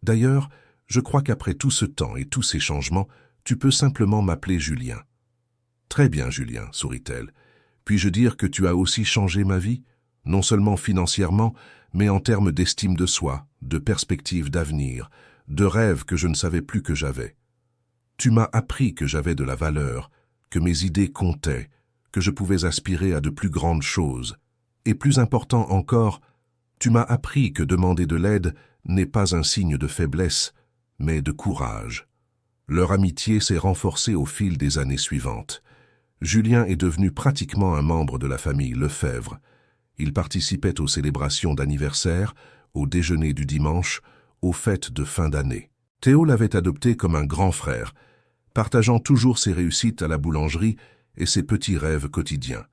d'ailleurs, je crois qu'après tout ce temps et tous ces changements, tu peux simplement m'appeler Julien. Très bien, Julien, sourit-elle. Puis-je dire que tu as aussi changé ma vie, non seulement financièrement, mais en termes d'estime de soi, de perspective d'avenir, de rêves que je ne savais plus que j'avais. Tu m'as appris que j'avais de la valeur, que mes idées comptaient, que je pouvais aspirer à de plus grandes choses. Et plus important encore, tu m'as appris que demander de l'aide n'est pas un signe de faiblesse, mais de courage. Leur amitié s'est renforcée au fil des années suivantes. Julien est devenu pratiquement un membre de la famille Lefebvre. Il participait aux célébrations d'anniversaire, aux déjeuners du dimanche, aux fêtes de fin d'année. Théo l'avait adopté comme un grand frère, partageant toujours ses réussites à la boulangerie et ses petits rêves quotidiens.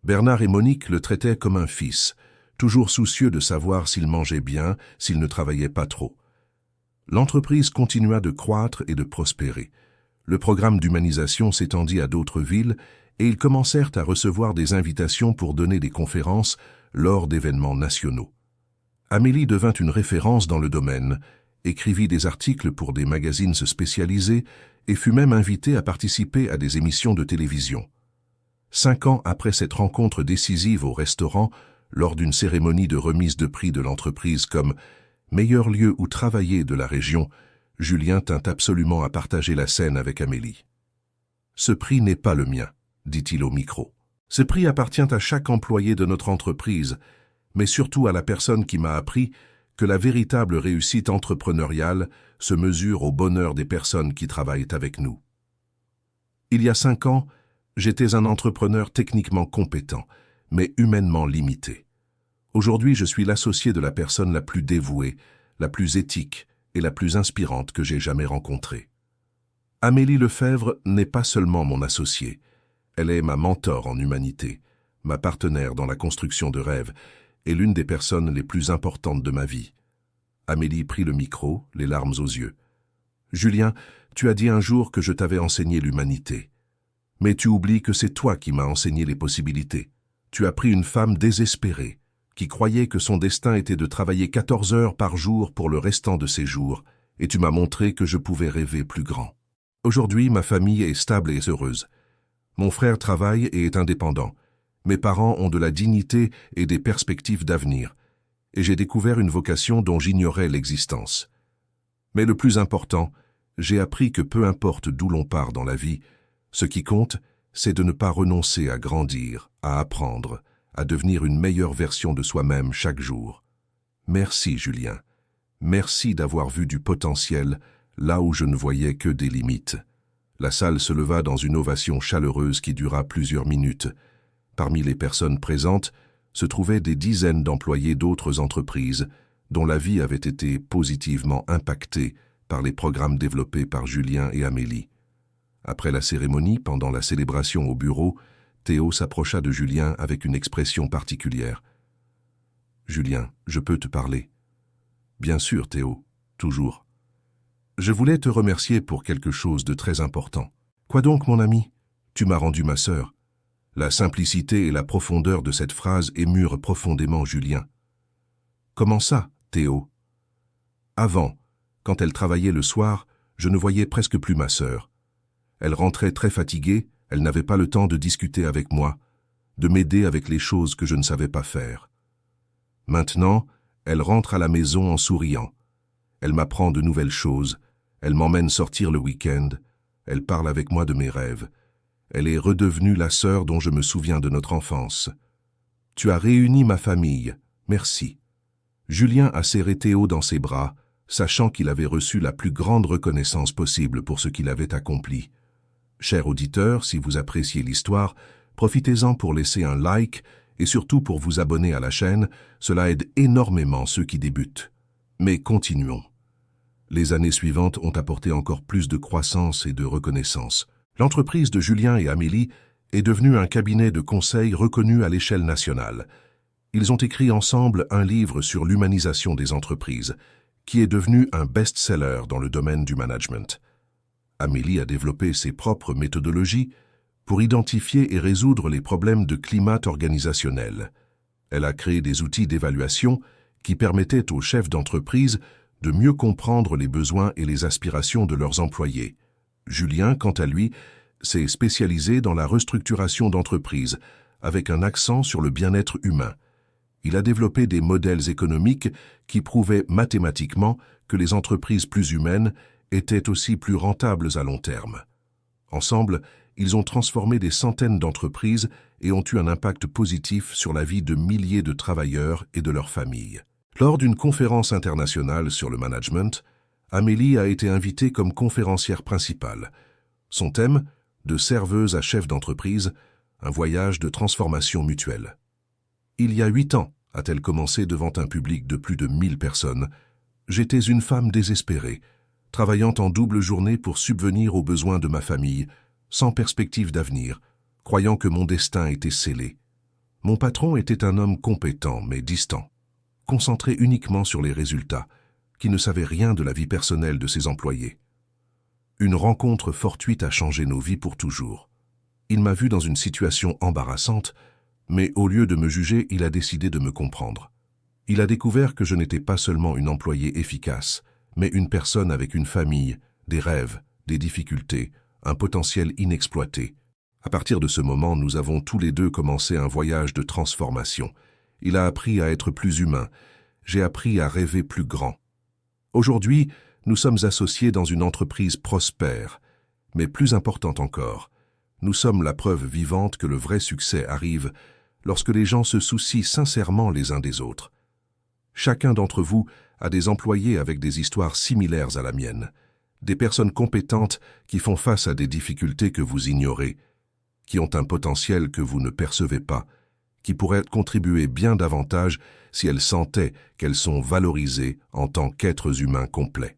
Bernard et Monique le traitaient comme un fils, toujours soucieux de savoir s'il mangeait bien, s'il ne travaillait pas trop. L'entreprise continua de croître et de prospérer. Le programme d'humanisation s'étendit à d'autres villes et ils commencèrent à recevoir des invitations pour donner des conférences lors d'événements nationaux. Amélie devint une référence dans le domaine, écrivit des articles pour des magazines spécialisés et fut même invitée à participer à des émissions de télévision. 5 ans après cette rencontre décisive au restaurant, lors d'une cérémonie de remise de prix de l'entreprise comme « meilleur lieu où travailler de la région », Julien tint absolument à partager la scène avec Amélie. « Ce prix n'est pas le mien », dit-il au micro. « Ce prix appartient à chaque employé de notre entreprise, mais surtout à la personne qui m'a appris que la véritable réussite entrepreneuriale se mesure au bonheur des personnes qui travaillent avec nous. Il y a 5 ans, j'étais un entrepreneur techniquement compétent, mais humainement limité. Aujourd'hui, je suis l'associé de la personne la plus dévouée, la plus éthique et la plus inspirante que j'ai jamais rencontrée. Amélie Lefebvre n'est pas seulement mon associée, elle est ma mentor en humanité, ma partenaire dans la construction de rêves et l'une des personnes les plus importantes de ma vie. Amélie prit le micro, les larmes aux yeux. « Julien, tu as dit un jour que je t'avais enseigné l'humanité. Mais tu oublies que c'est toi qui m'as enseigné les possibilités. Tu as pris une femme désespérée, qui croyait que son destin était de travailler 14 heures par jour pour le restant de ses jours, et tu m'as montré que je pouvais rêver plus grand. Aujourd'hui, ma famille est stable et heureuse. Mon frère travaille et est indépendant. Mes parents ont de la dignité et des perspectives d'avenir, et j'ai découvert une vocation dont j'ignorais l'existence. Mais le plus important, j'ai appris que peu importe d'où l'on part dans la vie, ce qui compte, c'est de ne pas renoncer à grandir, à apprendre, à devenir une meilleure version de soi-même chaque jour. Merci, Julien. Merci d'avoir vu du potentiel là où je ne voyais que des limites. La salle se leva dans une ovation chaleureuse qui dura plusieurs minutes. Parmi les personnes présentes se trouvaient des dizaines d'employés d'autres entreprises dont la vie avait été positivement impactée par les programmes développés par Julien et Amélie. Après la cérémonie, pendant la célébration au bureau, Théo s'approcha de Julien avec une expression particulière. « Julien, je peux te parler ?»« Bien sûr, Théo, toujours. »« Je voulais te remercier pour quelque chose de très important. »« Quoi donc, mon ami ? Tu m'as rendu ma sœur. » La simplicité et la profondeur de cette phrase émurent profondément Julien. « Comment ça, Théo ?»« Avant, quand elle travaillait le soir, je ne voyais presque plus ma sœur. Elle rentrait très fatiguée, elle n'avait pas le temps de discuter avec moi, de m'aider avec les choses que je ne savais pas faire. Maintenant, elle rentre à la maison en souriant. Elle m'apprend de nouvelles choses, elle m'emmène sortir le week-end, elle parle avec moi de mes rêves. Elle est redevenue la sœur dont je me souviens de notre enfance. Tu as réuni ma famille, merci. » Julien a serré Théo dans ses bras, sachant qu'il avait reçu la plus grande reconnaissance possible pour ce qu'il avait accompli. Chers auditeurs, si vous appréciez l'histoire, profitez-en pour laisser un like et surtout pour vous abonner à la chaîne, cela aide énormément ceux qui débutent. Mais continuons. Les années suivantes ont apporté encore plus de croissance et de reconnaissance. L'entreprise de Julien et Amélie est devenue un cabinet de conseil reconnu à l'échelle nationale. Ils ont écrit ensemble un livre sur l'humanisation des entreprises, qui est devenu un best-seller dans le domaine du management. Amélie a développé ses propres méthodologies pour identifier et résoudre les problèmes de climat organisationnel. Elle a créé des outils d'évaluation qui permettaient aux chefs d'entreprise de mieux comprendre les besoins et les aspirations de leurs employés. Julien, quant à lui, s'est spécialisé dans la restructuration d'entreprises, avec un accent sur le bien-être humain. Il a développé des modèles économiques qui prouvaient mathématiquement que les entreprises plus humaines étaient aussi plus rentables à long terme. Ensemble, ils ont transformé des centaines d'entreprises et ont eu un impact positif sur la vie de milliers de travailleurs et de leurs familles. Lors d'une conférence internationale sur le management, Amélie a été invitée comme conférencière principale. Son thème, de serveuse à chef d'entreprise, un voyage de transformation mutuelle. Il y a 8 ans, a-t-elle commencé devant un public de plus de 1000 personnes, j'étais une femme désespérée, travaillant en double journée pour subvenir aux besoins de ma famille, sans perspective d'avenir, croyant que mon destin était scellé. Mon patron était un homme compétent mais distant, concentré uniquement sur les résultats, qui ne savait rien de la vie personnelle de ses employés. Une rencontre fortuite a changé nos vies pour toujours. Il m'a vu dans une situation embarrassante, mais au lieu de me juger, il a décidé de me comprendre. Il a découvert que je n'étais pas seulement une employée efficace, mais une personne avec une famille, des rêves, des difficultés, un potentiel inexploité. À partir de ce moment, nous avons tous les deux commencé un voyage de transformation. Il a appris à être plus humain. J'ai appris à rêver plus grand. Aujourd'hui, nous sommes associés dans une entreprise prospère, mais plus importante encore, nous sommes la preuve vivante que le vrai succès arrive lorsque les gens se soucient sincèrement les uns des autres. Chacun d'entre vous à des employés avec des histoires similaires à la mienne, des personnes compétentes qui font face à des difficultés que vous ignorez, qui ont un potentiel que vous ne percevez pas, qui pourraient contribuer bien davantage si elles sentaient qu'elles sont valorisées en tant qu'êtres humains complets.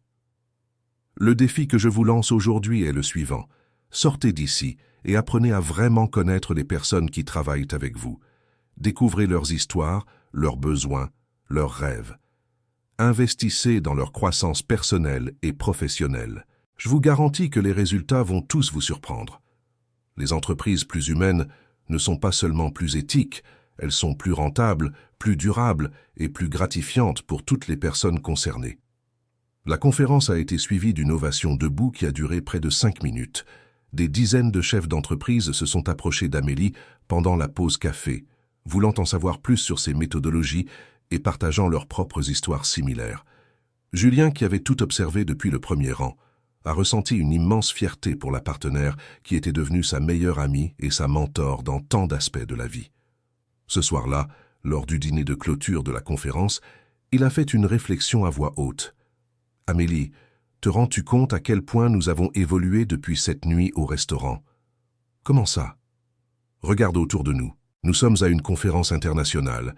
Le défi que je vous lance aujourd'hui est le suivant. Sortez d'ici et apprenez à vraiment connaître les personnes qui travaillent avec vous. Découvrez leurs histoires, leurs besoins, leurs rêves. Investissez dans leur croissance personnelle et professionnelle. Je vous garantis que les résultats vont tous vous surprendre. Les entreprises plus humaines ne sont pas seulement plus éthiques, elles sont plus rentables, plus durables et plus gratifiantes pour toutes les personnes concernées. La conférence a été suivie d'une ovation debout qui a duré près de 5 minutes. Des dizaines de chefs d'entreprise se sont approchés d'Amélie pendant la pause café, voulant en savoir plus sur ses méthodologies et partageant leurs propres histoires similaires. Julien, qui avait tout observé depuis le premier rang, a ressenti une immense fierté pour la partenaire qui était devenue sa meilleure amie et sa mentor dans tant d'aspects de la vie. Ce soir-là, lors du dîner de clôture de la conférence, il a fait une réflexion à voix haute. « Amélie, te rends-tu compte à quel point nous avons évolué depuis cette nuit au restaurant ? Comment ça ? Regarde autour de nous. Nous sommes à une conférence internationale.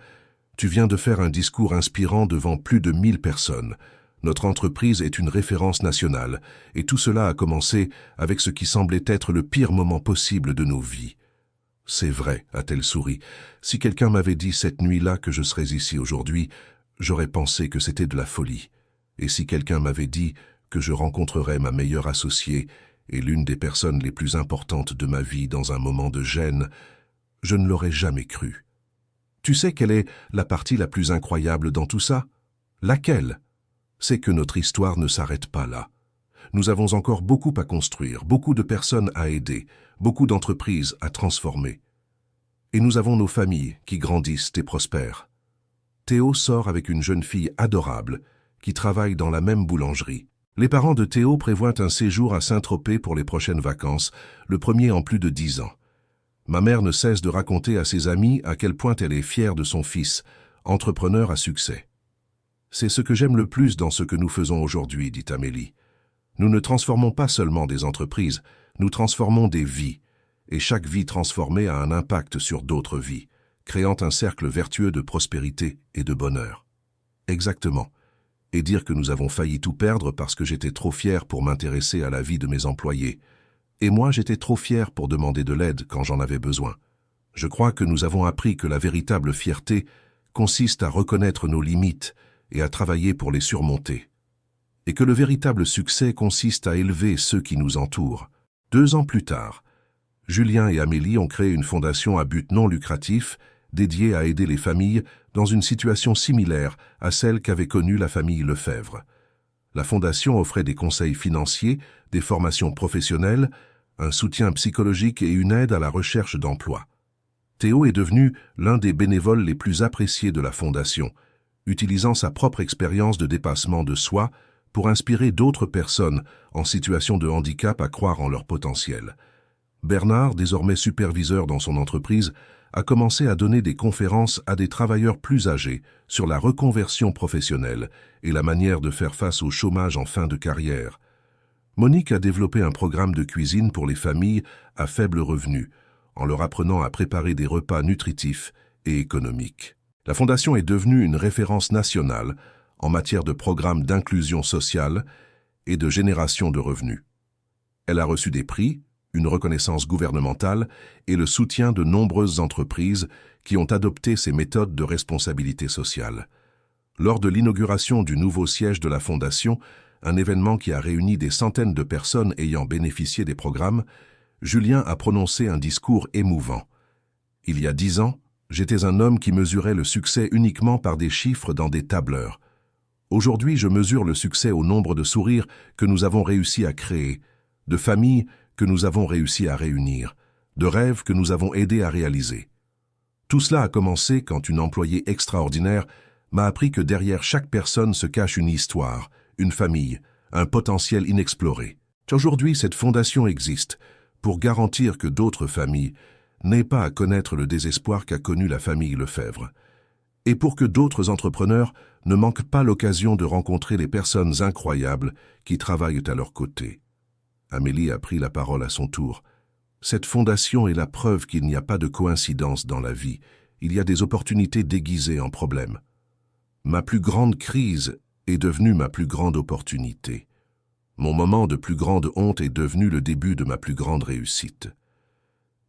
Tu viens de faire un discours inspirant devant plus de 1000 personnes. Notre entreprise est une référence nationale, et tout cela a commencé avec ce qui semblait être le pire moment possible de nos vies. C'est vrai, a-t-elle souri. Si quelqu'un m'avait dit cette nuit-là que je serais ici aujourd'hui, j'aurais pensé que c'était de la folie. Et si quelqu'un m'avait dit que je rencontrerais ma meilleure associée et l'une des personnes les plus importantes de ma vie dans un moment de gêne, je ne l'aurais jamais cru. Tu sais quelle est la partie la plus incroyable dans tout ça ? Laquelle ? C'est que notre histoire ne s'arrête pas là. Nous avons encore beaucoup à construire, beaucoup de personnes à aider, beaucoup d'entreprises à transformer. Et nous avons nos familles qui grandissent et prospèrent. Théo sort avec une jeune fille adorable qui travaille dans la même boulangerie. Les parents de Théo prévoient un séjour à Saint-Tropez pour les prochaines vacances, le premier en plus de 10 ans. Ma mère ne cesse de raconter à ses amis à quel point elle est fière de son fils, entrepreneur à succès. C'est ce que j'aime le plus dans ce que nous faisons aujourd'hui, dit Amélie. Nous ne transformons pas seulement des entreprises, nous transformons des vies, et chaque vie transformée a un impact sur d'autres vies, créant un cercle vertueux de prospérité et de bonheur. Exactement. Et dire que nous avons failli tout perdre parce que j'étais trop fier pour m'intéresser à la vie de mes employés. Et moi, j'étais trop fier pour demander de l'aide quand j'en avais besoin. Je crois que nous avons appris que la véritable fierté consiste à reconnaître nos limites et à travailler pour les surmonter. Et que le véritable succès consiste à élever ceux qui nous entourent. 2 ans plus tard, Julien et Amélie ont créé une fondation à but non lucratif dédiée à aider les familles dans une situation similaire à celle qu'avait connue la famille Lefebvre. La fondation offrait des conseils financiers, des formations professionnelles, un soutien psychologique et une aide à la recherche d'emploi. Théo est devenu l'un des bénévoles les plus appréciés de la fondation, utilisant sa propre expérience de dépassement de soi pour inspirer d'autres personnes en situation de handicap à croire en leur potentiel. Bernard, désormais superviseur dans son entreprise, a commencé à donner des conférences à des travailleurs plus âgés sur la reconversion professionnelle et la manière de faire face au chômage en fin de carrière. Monique a développé un programme de cuisine pour les familles à faible revenu, en leur apprenant à préparer des repas nutritifs et économiques. La Fondation est devenue une référence nationale en matière de programmes d'inclusion sociale et de génération de revenus. Elle a reçu des prix, une reconnaissance gouvernementale et le soutien de nombreuses entreprises qui ont adopté ces méthodes de responsabilité sociale. Lors de l'inauguration du nouveau siège de la Fondation, un événement qui a réuni des centaines de personnes ayant bénéficié des programmes, Julien a prononcé un discours émouvant. « Il y a 10 ans, j'étais un homme qui mesurait le succès uniquement par des chiffres dans des tableurs. Aujourd'hui, je mesure le succès au nombre de sourires que nous avons réussi à créer, de familles que nous avons réussi à réunir, de rêves que nous avons aidé à réaliser. Tout cela a commencé quand une employée extraordinaire m'a appris que derrière chaque personne se cache une histoire, une famille, un potentiel inexploré. Aujourd'hui, cette fondation existe pour garantir que d'autres familles n'aient pas à connaître le désespoir qu'a connu la famille Lefebvre. et pour que d'autres entrepreneurs ne manquent pas l'occasion de rencontrer les personnes incroyables qui travaillent à leur côté. Amélie a pris la parole à son tour. Cette fondation est la preuve qu'il n'y a pas de coïncidence dans la vie. Il y a des opportunités déguisées en problèmes. Ma plus grande crise est devenue ma plus grande opportunité. Mon moment de plus grande honte est devenu le début de ma plus grande réussite.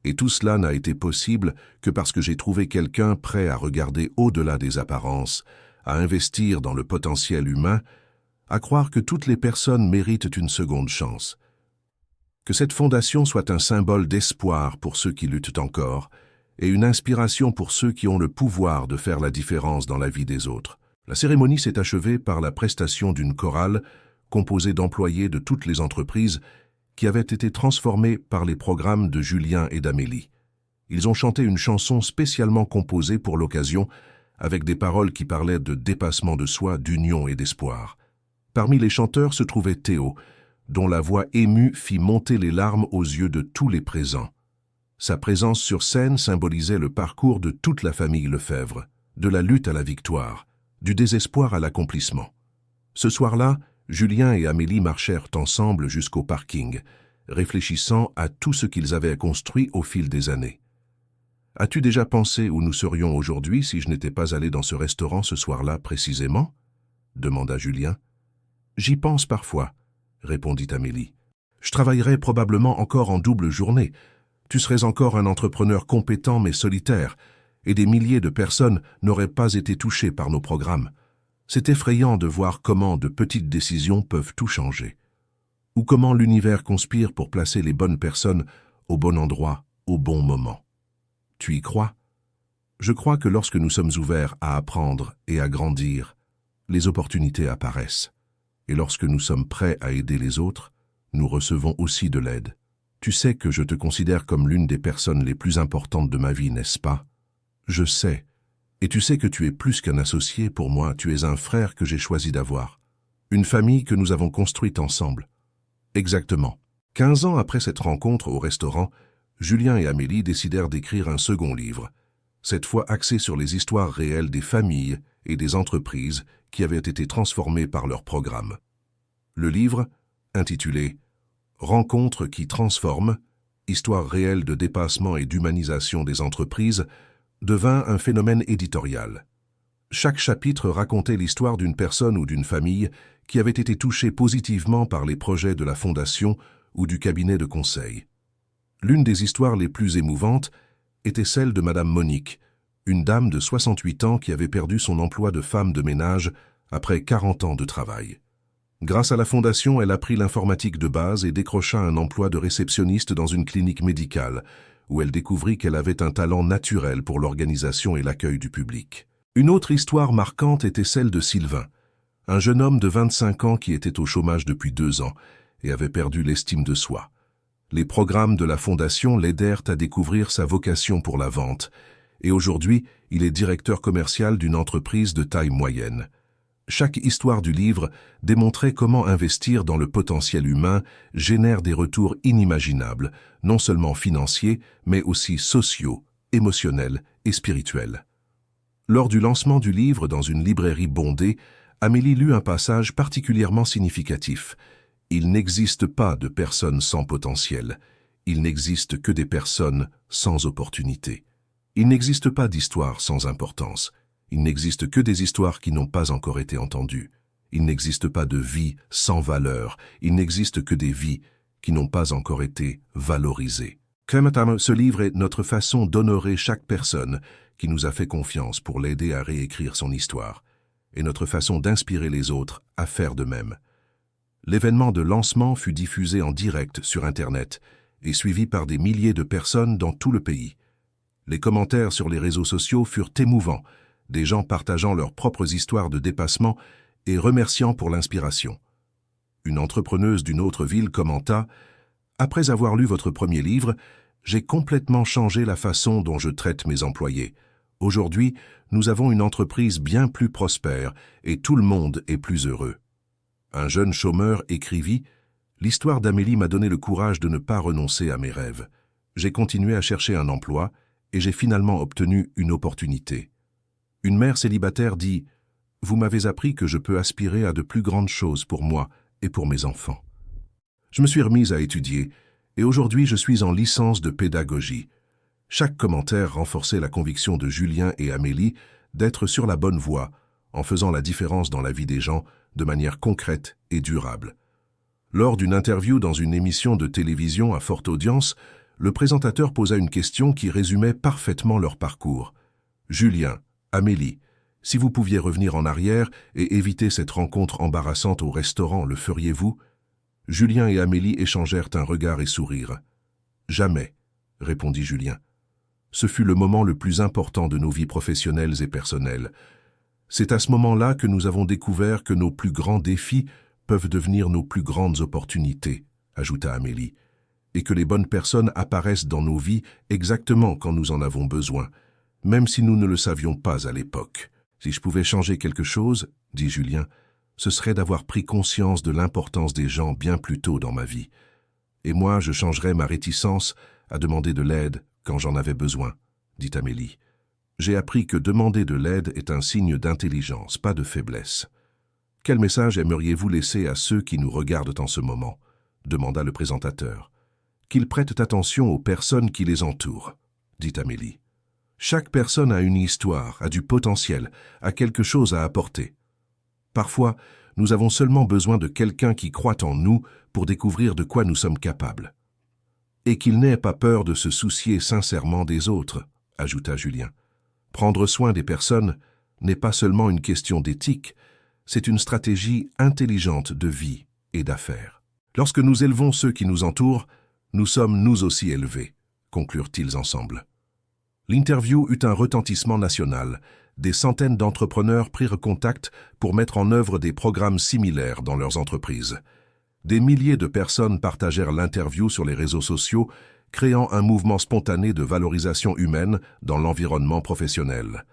Et tout cela n'a été possible que parce que j'ai trouvé quelqu'un prêt à regarder au-delà des apparences, à investir dans le potentiel humain, à croire que toutes les personnes méritent une seconde chance. Que cette fondation soit un symbole d'espoir pour ceux qui luttent encore et une inspiration pour ceux qui ont le pouvoir de faire la différence dans la vie des autres. La cérémonie s'est achevée par la prestation d'une chorale composée d'employés de toutes les entreprises qui avaient été transformés par les programmes de Julien et d'Amélie. Ils ont chanté une chanson spécialement composée pour l'occasion, avec des paroles qui parlaient de dépassement de soi, d'union et d'espoir. Parmi les chanteurs se trouvait Théo, dont la voix émue fit monter les larmes aux yeux de tous les présents. Sa présence sur scène symbolisait le parcours de toute la famille Lefebvre, de la lutte à la victoire, du désespoir à l'accomplissement. Ce soir-là, Julien et Amélie marchèrent ensemble jusqu'au parking, réfléchissant à tout ce qu'ils avaient construit au fil des années. « As-tu déjà pensé où nous serions aujourd'hui si je n'étais pas allé dans ce restaurant ce soir-là précisément ?» demanda Julien. « J'y pense parfois, » répondit Amélie. « Je travaillerais probablement encore en double journée. Tu serais encore un entrepreneur compétent mais solitaire, et des milliers de personnes n'auraient pas été touchées par nos programmes. C'est effrayant de voir comment de petites décisions peuvent tout changer. Ou comment l'univers conspire pour placer les bonnes personnes au bon endroit, au bon moment. Tu y crois? Je crois que lorsque nous sommes ouverts à apprendre et à grandir, les opportunités apparaissent. Et lorsque nous sommes prêts à aider les autres, nous recevons aussi de l'aide. Tu sais que je te considère comme l'une des personnes les plus importantes de ma vie, n'est-ce pas? Je sais. Et tu sais que tu es plus qu'un associé pour moi, tu es un frère que j'ai choisi d'avoir. Une famille que nous avons construite ensemble. Exactement. 15 ans après cette rencontre au restaurant, Julien et Amélie décidèrent d'écrire un second livre, cette fois axé sur les histoires réelles des familles et des entreprises qui avaient été transformées par leur programme. Le livre, intitulé « Rencontres qui transforment, histoire réelle de dépassement et d'humanisation des entreprises », devint un phénomène éditorial. Chaque chapitre racontait l'histoire d'une personne ou d'une famille qui avait été touchée positivement par les projets de la fondation ou du cabinet de conseil. L'une des histoires les plus émouvantes était celle de Madame Monique, une dame de 68 ans qui avait perdu son emploi de femme de ménage après 40 ans de travail. Grâce à la fondation, elle apprit l'informatique de base et décrocha un emploi de réceptionniste dans une clinique médicale, où elle découvrit qu'elle avait un talent naturel pour l'organisation et l'accueil du public. Une autre histoire marquante était celle de Sylvain, un jeune homme de 25 ans qui était au chômage depuis 2 ans et avait perdu l'estime de soi. Les programmes de la Fondation l'aidèrent à découvrir sa vocation pour la vente, et aujourd'hui, il est directeur commercial d'une entreprise de taille moyenne. Chaque histoire du livre démontrait comment investir dans le potentiel humain génère des retours inimaginables, non seulement financiers, mais aussi sociaux, émotionnels et spirituels. Lors du lancement du livre dans une librairie bondée, Amélie lut un passage particulièrement significatif. « Il n'existe pas de personnes sans potentiel. Il n'existe que des personnes sans opportunité. Il n'existe pas d'histoire sans importance. Il n'existe que des histoires qui n'ont pas encore été entendues. Il n'existe pas de vie sans valeur. Il n'existe que des vies qui n'ont pas encore été valorisées. » Ce livre est notre façon d'honorer chaque personne qui nous a fait confiance pour l'aider à réécrire son histoire, et notre façon d'inspirer les autres à faire de même. L'événement de lancement fut diffusé en direct sur Internet et suivi par des milliers de personnes dans tout le pays. Les commentaires sur les réseaux sociaux furent émouvants, des gens partageant leurs propres histoires de dépassement et remerciant pour l'inspiration. Une entrepreneuse d'une autre ville commenta « Après avoir lu votre premier livre, j'ai complètement changé la façon dont je traite mes employés. Aujourd'hui, nous avons une entreprise bien plus prospère et tout le monde est plus heureux. » Un jeune chômeur écrivit « L'histoire d'Amélie m'a donné le courage de ne pas renoncer à mes rêves. J'ai continué à chercher un emploi et j'ai finalement obtenu une opportunité. » Une mère célibataire dit « Vous m'avez appris que je peux aspirer à de plus grandes choses pour moi et pour mes enfants. » Je me suis remise à étudier et aujourd'hui je suis en licence de pédagogie. Chaque commentaire renforçait la conviction de Julien et Amélie d'être sur la bonne voie, en faisant la différence dans la vie des gens de manière concrète et durable. Lors d'une interview dans une émission de télévision à forte audience, le présentateur posa une question qui résumait parfaitement leur parcours. « Julien, Amélie, si vous pouviez revenir en arrière et éviter cette rencontre embarrassante au restaurant, le feriez-vous » Julien et Amélie échangèrent un regard et sourire. « Jamais », répondit Julien. Ce fut le moment le plus important de nos vies professionnelles et personnelles. C'est à ce moment-là que nous avons découvert que nos plus grands défis peuvent devenir nos plus grandes opportunités, ajouta Amélie, et que les bonnes personnes apparaissent dans nos vies exactement quand nous en avons besoin, même si nous ne le savions pas à l'époque. Si je pouvais changer quelque chose, dit Julien, ce serait d'avoir pris conscience de l'importance des gens bien plus tôt dans ma vie. Et moi, je changerais ma réticence à demander de l'aide quand j'en avais besoin, dit Amélie. J'ai appris que demander de l'aide est un signe d'intelligence, pas de faiblesse. Quel message aimeriez-vous laisser à ceux qui nous regardent en ce moment ? Demanda le présentateur. Qu'ils prêtent attention aux personnes qui les entourent, dit Amélie. Chaque personne a une histoire, a du potentiel, a quelque chose à apporter. Parfois, nous avons seulement besoin de quelqu'un qui croit en nous pour découvrir de quoi nous sommes capables. Et qu'il n'ait pas peur de se soucier sincèrement des autres, ajouta Julien. Prendre soin des personnes n'est pas seulement une question d'éthique, c'est une stratégie intelligente de vie et d'affaires. Lorsque nous élevons ceux qui nous entourent, nous sommes nous aussi élevés, conclurent-ils ensemble. L'interview eut un retentissement national. Des centaines d'entrepreneurs prirent contact pour mettre en œuvre des programmes similaires dans leurs entreprises. Des milliers de personnes partagèrent l'interview sur les réseaux sociaux, créant un mouvement spontané de valorisation humaine dans l'environnement professionnel.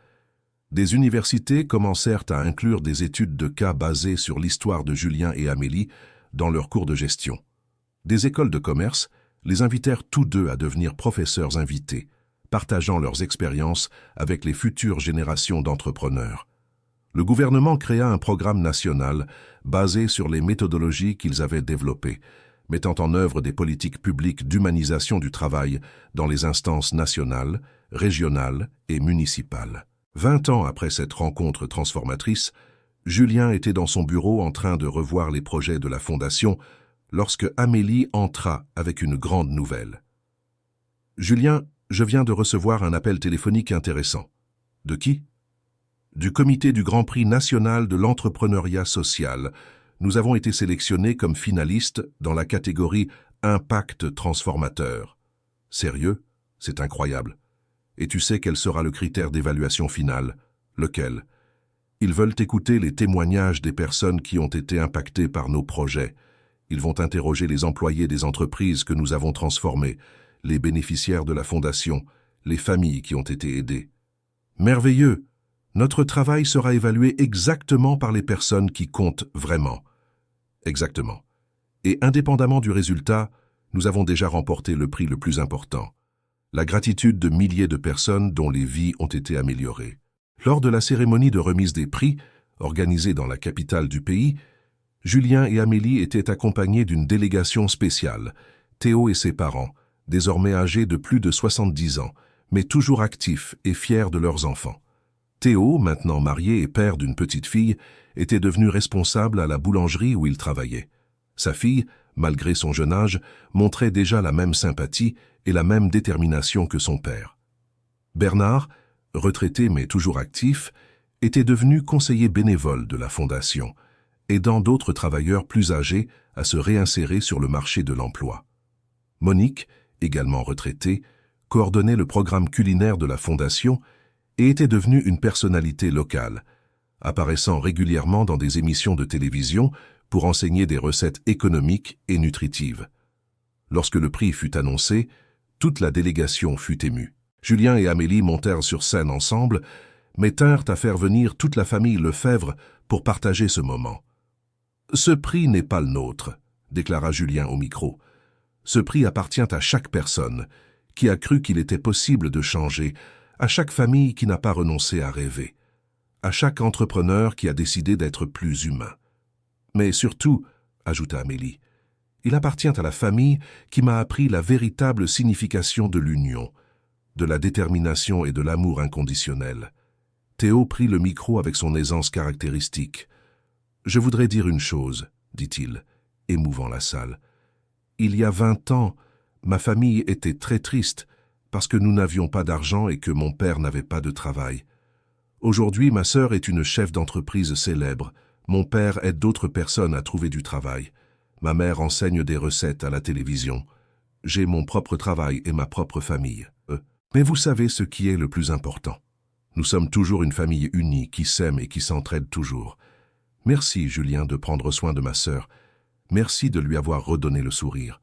Des universités commencèrent à inclure des études de cas basées sur l'histoire de Julien et Amélie dans leurs cours de gestion. Des écoles de commerce les invitèrent tous deux à devenir professeurs invités, partageant leurs expériences avec les futures générations d'entrepreneurs. Le gouvernement créa un programme national basé sur les méthodologies qu'ils avaient développées, mettant en œuvre des politiques publiques d'humanisation du travail dans les instances nationales, régionales et municipales. 20 ans après cette rencontre transformatrice, Julien était dans son bureau en train de revoir les projets de la Fondation lorsque Amélie entra avec une grande nouvelle. « Julien, je viens de recevoir un appel téléphonique intéressant. » « De qui ?»« Du comité du Grand Prix national de l'entrepreneuriat social. Nous avons été sélectionnés comme finalistes dans la catégorie Impact transformateur. » « Sérieux ? C'est incroyable. Et tu sais quel sera le critère d'évaluation finale ? Lequel ? Ils veulent écouter les témoignages des personnes qui ont été impactées par nos projets. Ils vont interroger les employés des entreprises que nous avons transformées, les bénéficiaires de la Fondation, les familles qui ont été aidées. Merveilleux! Notre travail sera évalué exactement par les personnes qui comptent vraiment. Exactement. Et indépendamment du résultat, nous avons déjà remporté le prix le plus important. La gratitude de milliers de personnes dont les vies ont été améliorées. Lors de la cérémonie de remise des prix, organisée dans la capitale du pays, Julien et Amélie étaient accompagnés d'une délégation spéciale, Théo et ses parents, désormais âgés de plus de 70 ans, mais toujours actifs et fiers de leurs enfants. Théo, maintenant marié et père d'une petite fille, était devenu responsable à la boulangerie où il travaillait. Sa fille, malgré son jeune âge, montrait déjà la même sympathie et la même détermination que son père. Bernard, retraité mais toujours actif, était devenu conseiller bénévole de la Fondation, aidant d'autres travailleurs plus âgés à se réinsérer sur le marché de l'emploi. Monique, également retraitée, coordonnait le programme culinaire de la Fondation et était devenue une personnalité locale, apparaissant régulièrement dans des émissions de télévision pour enseigner des recettes économiques et nutritives. Lorsque le prix fut annoncé, toute la délégation fut émue. Julien et Amélie montèrent sur scène ensemble, mais tinrent à faire venir toute la famille Lefebvre pour partager ce moment. « Ce prix n'est pas le nôtre », déclara Julien au micro. « Ce prix appartient à chaque personne qui a cru qu'il était possible de changer, à chaque famille qui n'a pas renoncé à rêver. à chaque entrepreneur qui a décidé d'être plus humain. Mais surtout, ajouta Amélie, il appartient à la famille qui m'a appris la véritable signification de l'union, de la détermination et de l'amour inconditionnel. Théo prit le micro avec son aisance caractéristique. « Je voudrais dire une chose, dit-il, émouvant la salle. Il y a 20 ans, ma famille était très triste parce que nous n'avions pas d'argent et que mon père n'avait pas de travail. Aujourd'hui, ma sœur est une chef d'entreprise célèbre. Mon père aide d'autres personnes à trouver du travail. Ma mère enseigne des recettes à la télévision. J'ai mon propre travail et ma propre famille. Mais vous savez ce qui est le plus important. Nous sommes toujours une famille unie qui s'aime et qui s'entraide toujours. Merci, Julien, de prendre soin de ma sœur. Merci de lui avoir redonné le sourire. »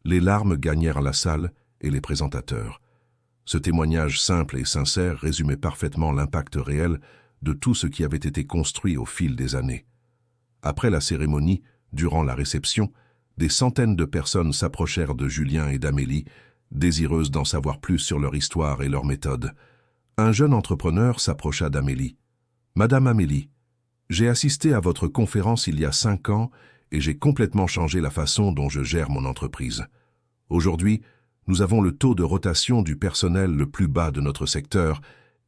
Les larmes gagnèrent la salle et les présentateurs. Ce témoignage simple et sincère résumait parfaitement l'impact réel de tout ce qui avait été construit au fil des années. Après la cérémonie, durant la réception, des centaines de personnes s'approchèrent de Julien et d'Amélie, désireuses d'en savoir plus sur leur histoire et leur méthode. Un jeune entrepreneur s'approcha d'Amélie. « Madame Amélie, j'ai assisté à votre conférence il y a 5 ans et j'ai complètement changé la façon dont je gère mon entreprise. Aujourd'hui, nous avons le taux de rotation du personnel le plus bas de notre secteur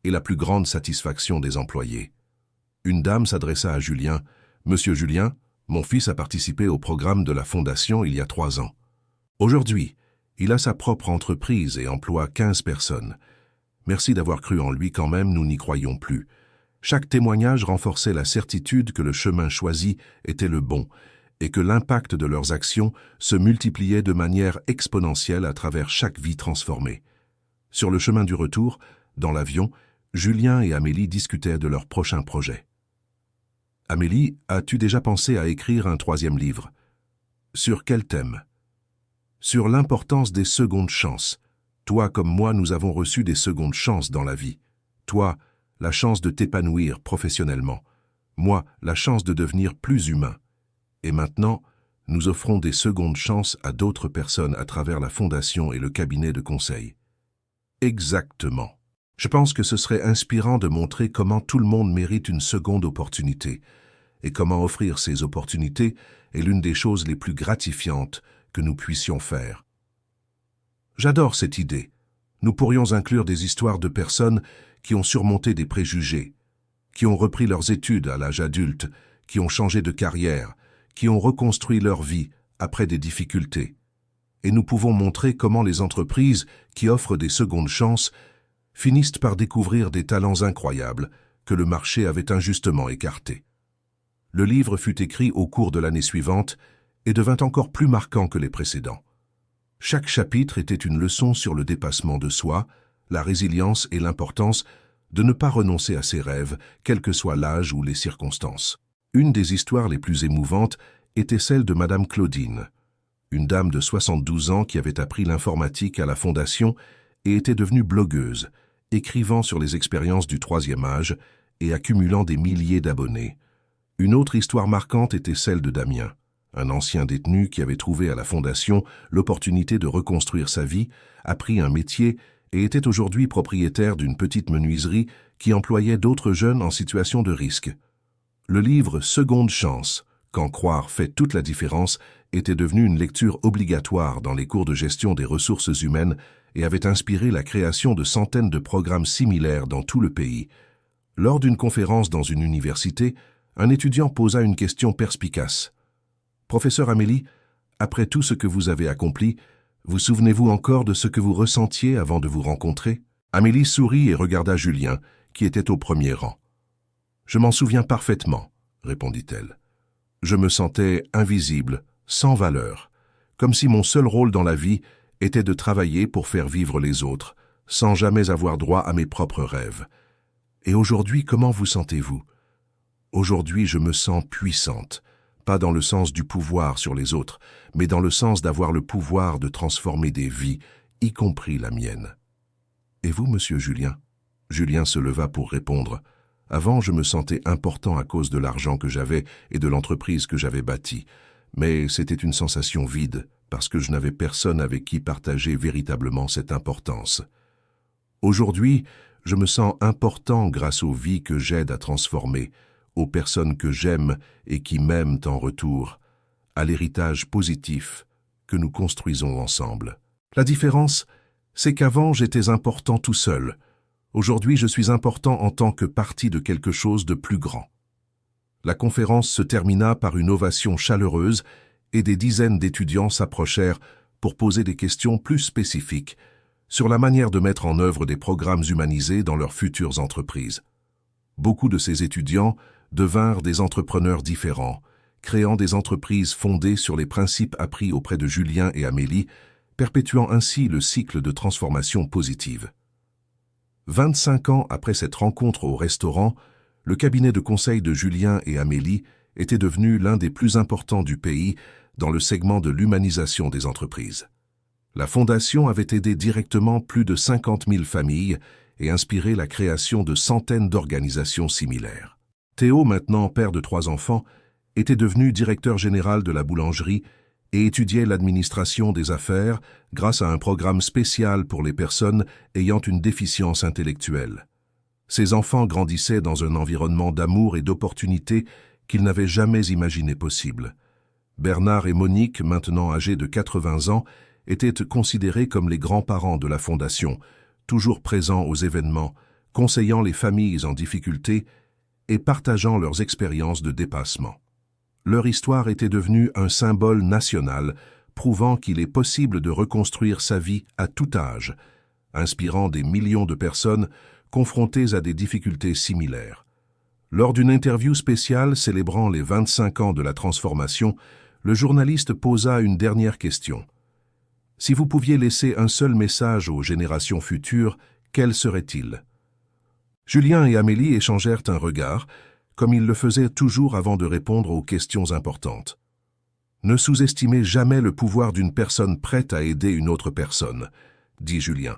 et la plus grande satisfaction des employés. » Une dame s'adressa à Julien. « Monsieur Julien, mon fils a participé au programme de la Fondation il y a 3 ans. Aujourd'hui, il a sa propre entreprise et emploie 15 personnes. Merci d'avoir cru en lui quand même, nous n'y croyons plus. » Chaque témoignage renforçait la certitude que le chemin choisi était le bon et que l'impact de leurs actions se multipliait de manière exponentielle à travers chaque vie transformée. Sur le chemin du retour, dans l'avion, Julien et Amélie discutaient de leur prochain projet. « Amélie, as-tu déjà pensé à écrire un 3e livre ? Sur quel thème ? » « Sur l'importance des secondes chances. Toi comme moi, nous avons reçu des secondes chances dans la vie. Toi, la chance de t'épanouir professionnellement. Moi, la chance de devenir plus humain. Et maintenant, nous offrons des secondes chances à d'autres personnes à travers la fondation et le cabinet de conseil. » Exactement. Je pense que ce serait inspirant de montrer comment tout le monde mérite une seconde opportunité et comment offrir ces opportunités est l'une des choses les plus gratifiantes que nous puissions faire. J'adore cette idée. Nous pourrions inclure des histoires de personnes qui ont surmonté des préjugés, qui ont repris leurs études à l'âge adulte, qui ont changé de carrière, qui ont reconstruit leur vie après des difficultés. Et nous pouvons montrer comment les entreprises qui offrent des secondes chances finissent par découvrir des talents incroyables que le marché avait injustement écartés. Le livre fut écrit au cours de l'année suivante et devint encore plus marquant que les précédents. Chaque chapitre était une leçon sur le dépassement de soi, la résilience et l'importance de ne pas renoncer à ses rêves, quel que soit l'âge ou les circonstances. Une des histoires les plus émouvantes était celle de Madame Claudine, une dame de 72 ans qui avait appris l'informatique à la Fondation et était devenue blogueuse, écrivant sur les expériences du 3e âge et accumulant des milliers d'abonnés. Une autre histoire marquante était celle de Damien, un ancien détenu qui avait trouvé à la Fondation l'opportunité de reconstruire sa vie, appris un métier et était aujourd'hui propriétaire d'une petite menuiserie qui employait d'autres jeunes en situation de risque. Le livre « Seconde chance », quand croire fait toute la différence, était devenu une lecture obligatoire dans les cours de gestion des ressources humaines et avait inspiré la création de centaines de programmes similaires dans tout le pays. Lors d'une conférence dans une université, un étudiant posa une question perspicace. « Professeur Amélie, après tout ce que vous avez accompli, vous souvenez-vous encore de ce que vous ressentiez avant de vous rencontrer ?» Amélie sourit et regarda Julien, qui était au premier rang. « Je m'en souviens parfaitement, » répondit-elle. « Je me sentais invisible, sans valeur, comme si mon seul rôle dans la vie était de travailler pour faire vivre les autres, sans jamais avoir droit à mes propres rêves. Et aujourd'hui, comment vous sentez-vous ? Aujourd'hui, je me sens puissante, pas dans le sens du pouvoir sur les autres, mais dans le sens d'avoir le pouvoir de transformer des vies, y compris la mienne. Et vous, monsieur Julien ? » Julien se leva pour répondre. « Avant, je me sentais important à cause de l'argent que j'avais et de l'entreprise que j'avais bâtie. Mais c'était une sensation vide, parce que je n'avais personne avec qui partager véritablement cette importance. Aujourd'hui, Je me sens important grâce aux vies que j'aide à transformer, aux personnes que j'aime et qui m'aiment en retour, à l'héritage positif que nous construisons ensemble. La différence, c'est qu'avant j'étais important tout seul. Aujourd'hui, je suis important en tant que partie de quelque chose de plus grand. La conférence se termina par une ovation chaleureuse et des dizaines d'étudiants s'approchèrent pour poser des questions plus spécifiques sur la manière de mettre en œuvre des programmes humanisés dans leurs futures entreprises. Beaucoup de ces étudiants devinrent des entrepreneurs différents, créant des entreprises fondées sur les principes appris auprès de Julien et Amélie, perpétuant ainsi le cycle de transformation positive. 25 ans après cette rencontre au restaurant, le cabinet de conseil de Julien et Amélie était devenu l'un des plus importants du pays dans le segment de l'humanisation des entreprises. La fondation avait aidé directement plus de 50 000 familles et inspiré la création de centaines d'organisations similaires. Théo, maintenant père de 3 enfants, était devenu directeur général de la boulangerie et étudiait l'administration des affaires grâce à un programme spécial pour les personnes ayant une déficience intellectuelle. Ses enfants grandissaient dans un environnement d'amour et d'opportunités qu'ils n'avaient jamais imaginé possible. Bernard et Monique, maintenant âgés de 80 ans, étaient considérés comme les grands-parents de la Fondation, toujours présents aux événements, conseillant les familles en difficulté et partageant leurs expériences de dépassement. Leur histoire était devenue un symbole national, prouvant qu'il est possible de reconstruire sa vie à tout âge, inspirant des millions de personnes confrontées à des difficultés similaires. Lors d'une interview spéciale célébrant les 25 ans de la transformation, le journaliste posa une dernière question. Si vous pouviez laisser un seul message aux générations futures, quel serait-il? Julien et Amélie échangèrent un regard, comme ils le faisaient toujours avant de répondre aux questions importantes. Ne sous-estimez jamais le pouvoir d'une personne prête à aider une autre personne, dit Julien.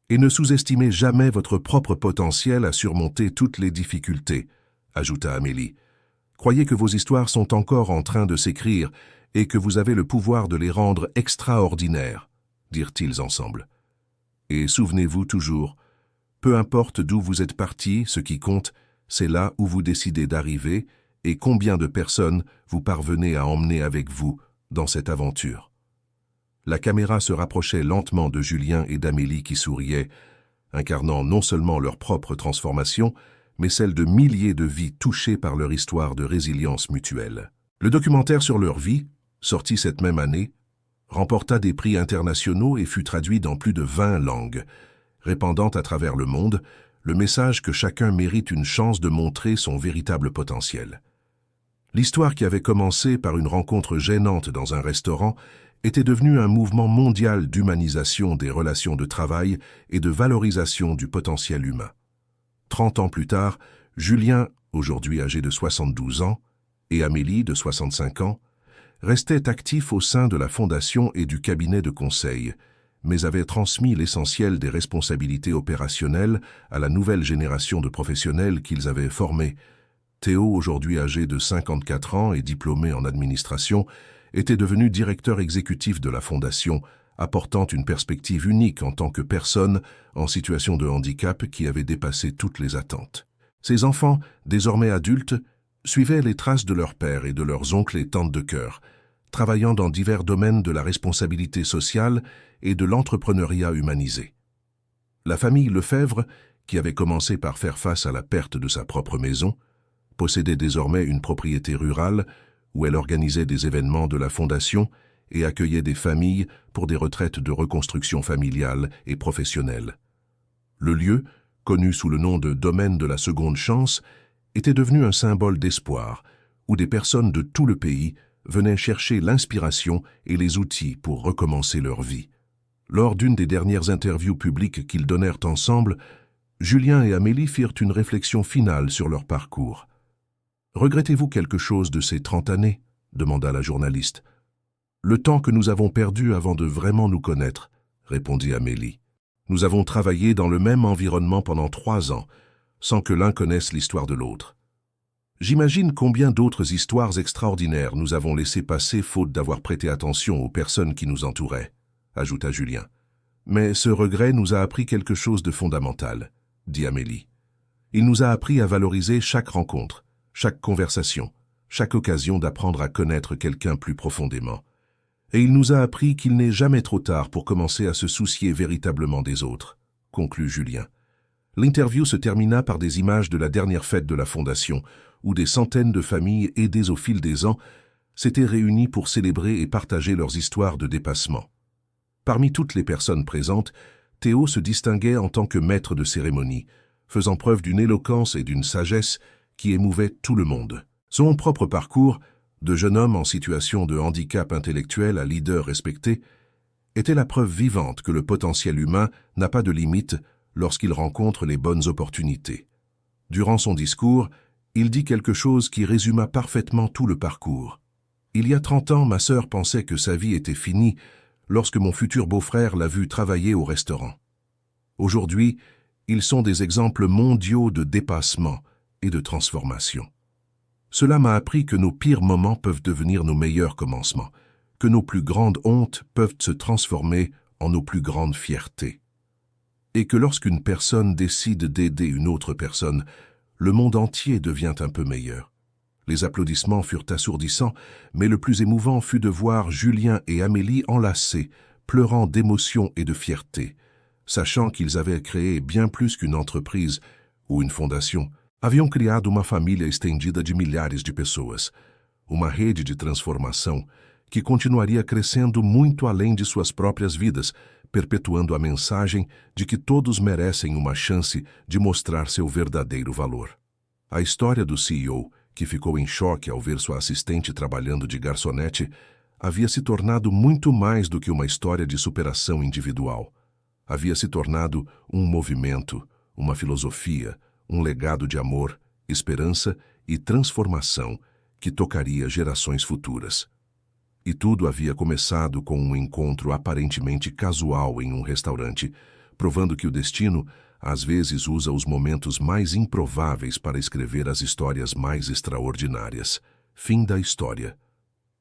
Et ne sous-estimez jamais votre propre potentiel à surmonter toutes les difficultés, ajouta Amélie. Croyez que vos histoires sont encore en train de s'écrire et que vous avez le pouvoir de les rendre extraordinaires, dirent-ils ensemble. Et souvenez-vous toujours, peu importe d'où vous êtes partis, ce qui compte, c'est là où vous décidez d'arriver et combien de personnes vous parvenez à emmener avec vous dans cette aventure. La caméra se rapprochait lentement de Julien et d'Amélie qui souriaient, incarnant non seulement leur propre transformation, mais celle de milliers de vies touchées par leur histoire de résilience mutuelle. Le documentaire sur leur vie, sorti cette même année, remporta des prix internationaux et fut traduit dans plus de 20 langues, répandant à travers le monde le message que chacun mérite une chance de montrer son véritable potentiel. L'histoire qui avait commencé par une rencontre gênante dans un restaurant était devenue un mouvement mondial d'humanisation des relations de travail et de valorisation du potentiel humain. 30 ans plus tard, Julien, aujourd'hui âgé de 72 ans, et Amélie, de 65 ans, restaient actifs au sein de la Fondation et du cabinet de conseil, mais avaient transmis l'essentiel des responsabilités opérationnelles à la nouvelle génération de professionnels qu'ils avaient formés. Théo, aujourd'hui âgé de 54 ans et diplômé en administration, était devenu directeur exécutif de la Fondation, apportant une perspective unique en tant que personne en situation de handicap qui avait dépassé toutes les attentes. Ses enfants, désormais adultes, suivaient les traces de leur père et de leurs oncles et tantes de cœur, travaillant dans divers domaines de la responsabilité sociale et de l'entrepreneuriat humanisé. La famille Lefebvre, qui avait commencé par faire face à la perte de sa propre maison, possédait désormais une propriété rurale où elle organisait des événements de la Fondation et accueillait des familles pour des retraites de reconstruction familiale et professionnelle. Le lieu, connu sous le nom de Domaine de la Seconde Chance, était devenu un symbole d'espoir, où des personnes de tout le pays venaient chercher l'inspiration et les outils pour recommencer leur vie. Lors d'une des dernières interviews publiques qu'ils donnèrent ensemble, Julien et Amélie firent une réflexion finale sur leur parcours. « Regrettez-vous quelque chose de ces 30 années ?» demanda la journaliste. « Le temps que nous avons perdu avant de vraiment nous connaître, » répondit Amélie. « Nous avons travaillé dans le même environnement pendant 3 ans, sans que l'un connaisse l'histoire de l'autre. J'imagine combien d'autres histoires extraordinaires nous avons laissé passer faute d'avoir prêté attention aux personnes qui nous entouraient, ajouta Julien. Mais ce regret nous a appris quelque chose de fondamental. dit Amélie. Il nous a appris à valoriser chaque rencontre, chaque conversation, chaque occasion d'apprendre à connaître quelqu'un plus profondément. Et il nous a appris qu'il n'est jamais trop tard pour commencer à se soucier véritablement des autres, conclut Julien. L'interview se termina par des images de la dernière fête de la Fondation, où des centaines de familles aidées au fil des ans s'étaient réunies pour célébrer et partager leurs histoires de dépassement. Parmi toutes les personnes présentes, Théo se distinguait en tant que maître de cérémonie, faisant preuve d'une éloquence et d'une sagesse qui émouvaient tout le monde. Son propre parcours, de jeune homme en situation de handicap intellectuel à leader respecté, était la preuve vivante que le potentiel humain n'a pas de limite lorsqu'il rencontre les bonnes opportunités. Durant son discours, il dit quelque chose qui résuma parfaitement tout le parcours. « Il y a 30 ans, ma sœur pensait que sa vie était finie lorsque mon futur beau-frère l'a vu travailler au restaurant. Aujourd'hui, ils sont des exemples mondiaux de dépassement et de transformation. Cela m'a appris que nos pires moments peuvent devenir nos meilleurs commencements, que nos plus grandes hontes peuvent se transformer en nos plus grandes fiertés. Et que lorsqu'une personne décide d'aider une autre personne, le monde entier devient un peu meilleur. » Les applaudissements furent assourdissants, mais le plus émouvant fut de voir Julien et Amélie enlacés, pleurant d'émotion et de fierté, sachant qu'ils avaient créé bien plus qu'une entreprise ou une fondation. Haviam criado uma família estendida de milhares de pessoas, uma rede de transformação que continuaria crescendo muito além de suas próprias vidas, perpetuando a mensagem de que todos merecem uma chance de mostrar seu verdadeiro valor. A história do CEO, que ficou em choque ao ver sua assistente trabalhando de garçonete, havia se tornado muito mais do que uma história de superação individual. Havia se tornado um movimento, uma filosofia, um legado de amor, esperança e transformação que tocaria gerações futuras. E tudo havia começado com um encontro aparentemente casual em um restaurante, provando que o destino às vezes usa os momentos mais improváveis para escrever as histórias mais extraordinárias. Fim da história.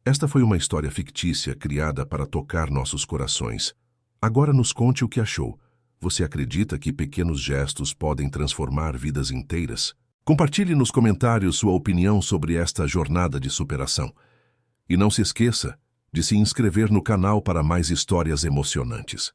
Esta foi uma história fictícia criada para tocar nossos corações. Agora nos conte o que achou. Você acredita que pequenos gestos podem transformar vidas inteiras? Compartilhe nos comentários sua opinião sobre esta jornada de superação. E não se esqueça de se inscrever no canal para mais histórias emocionantes.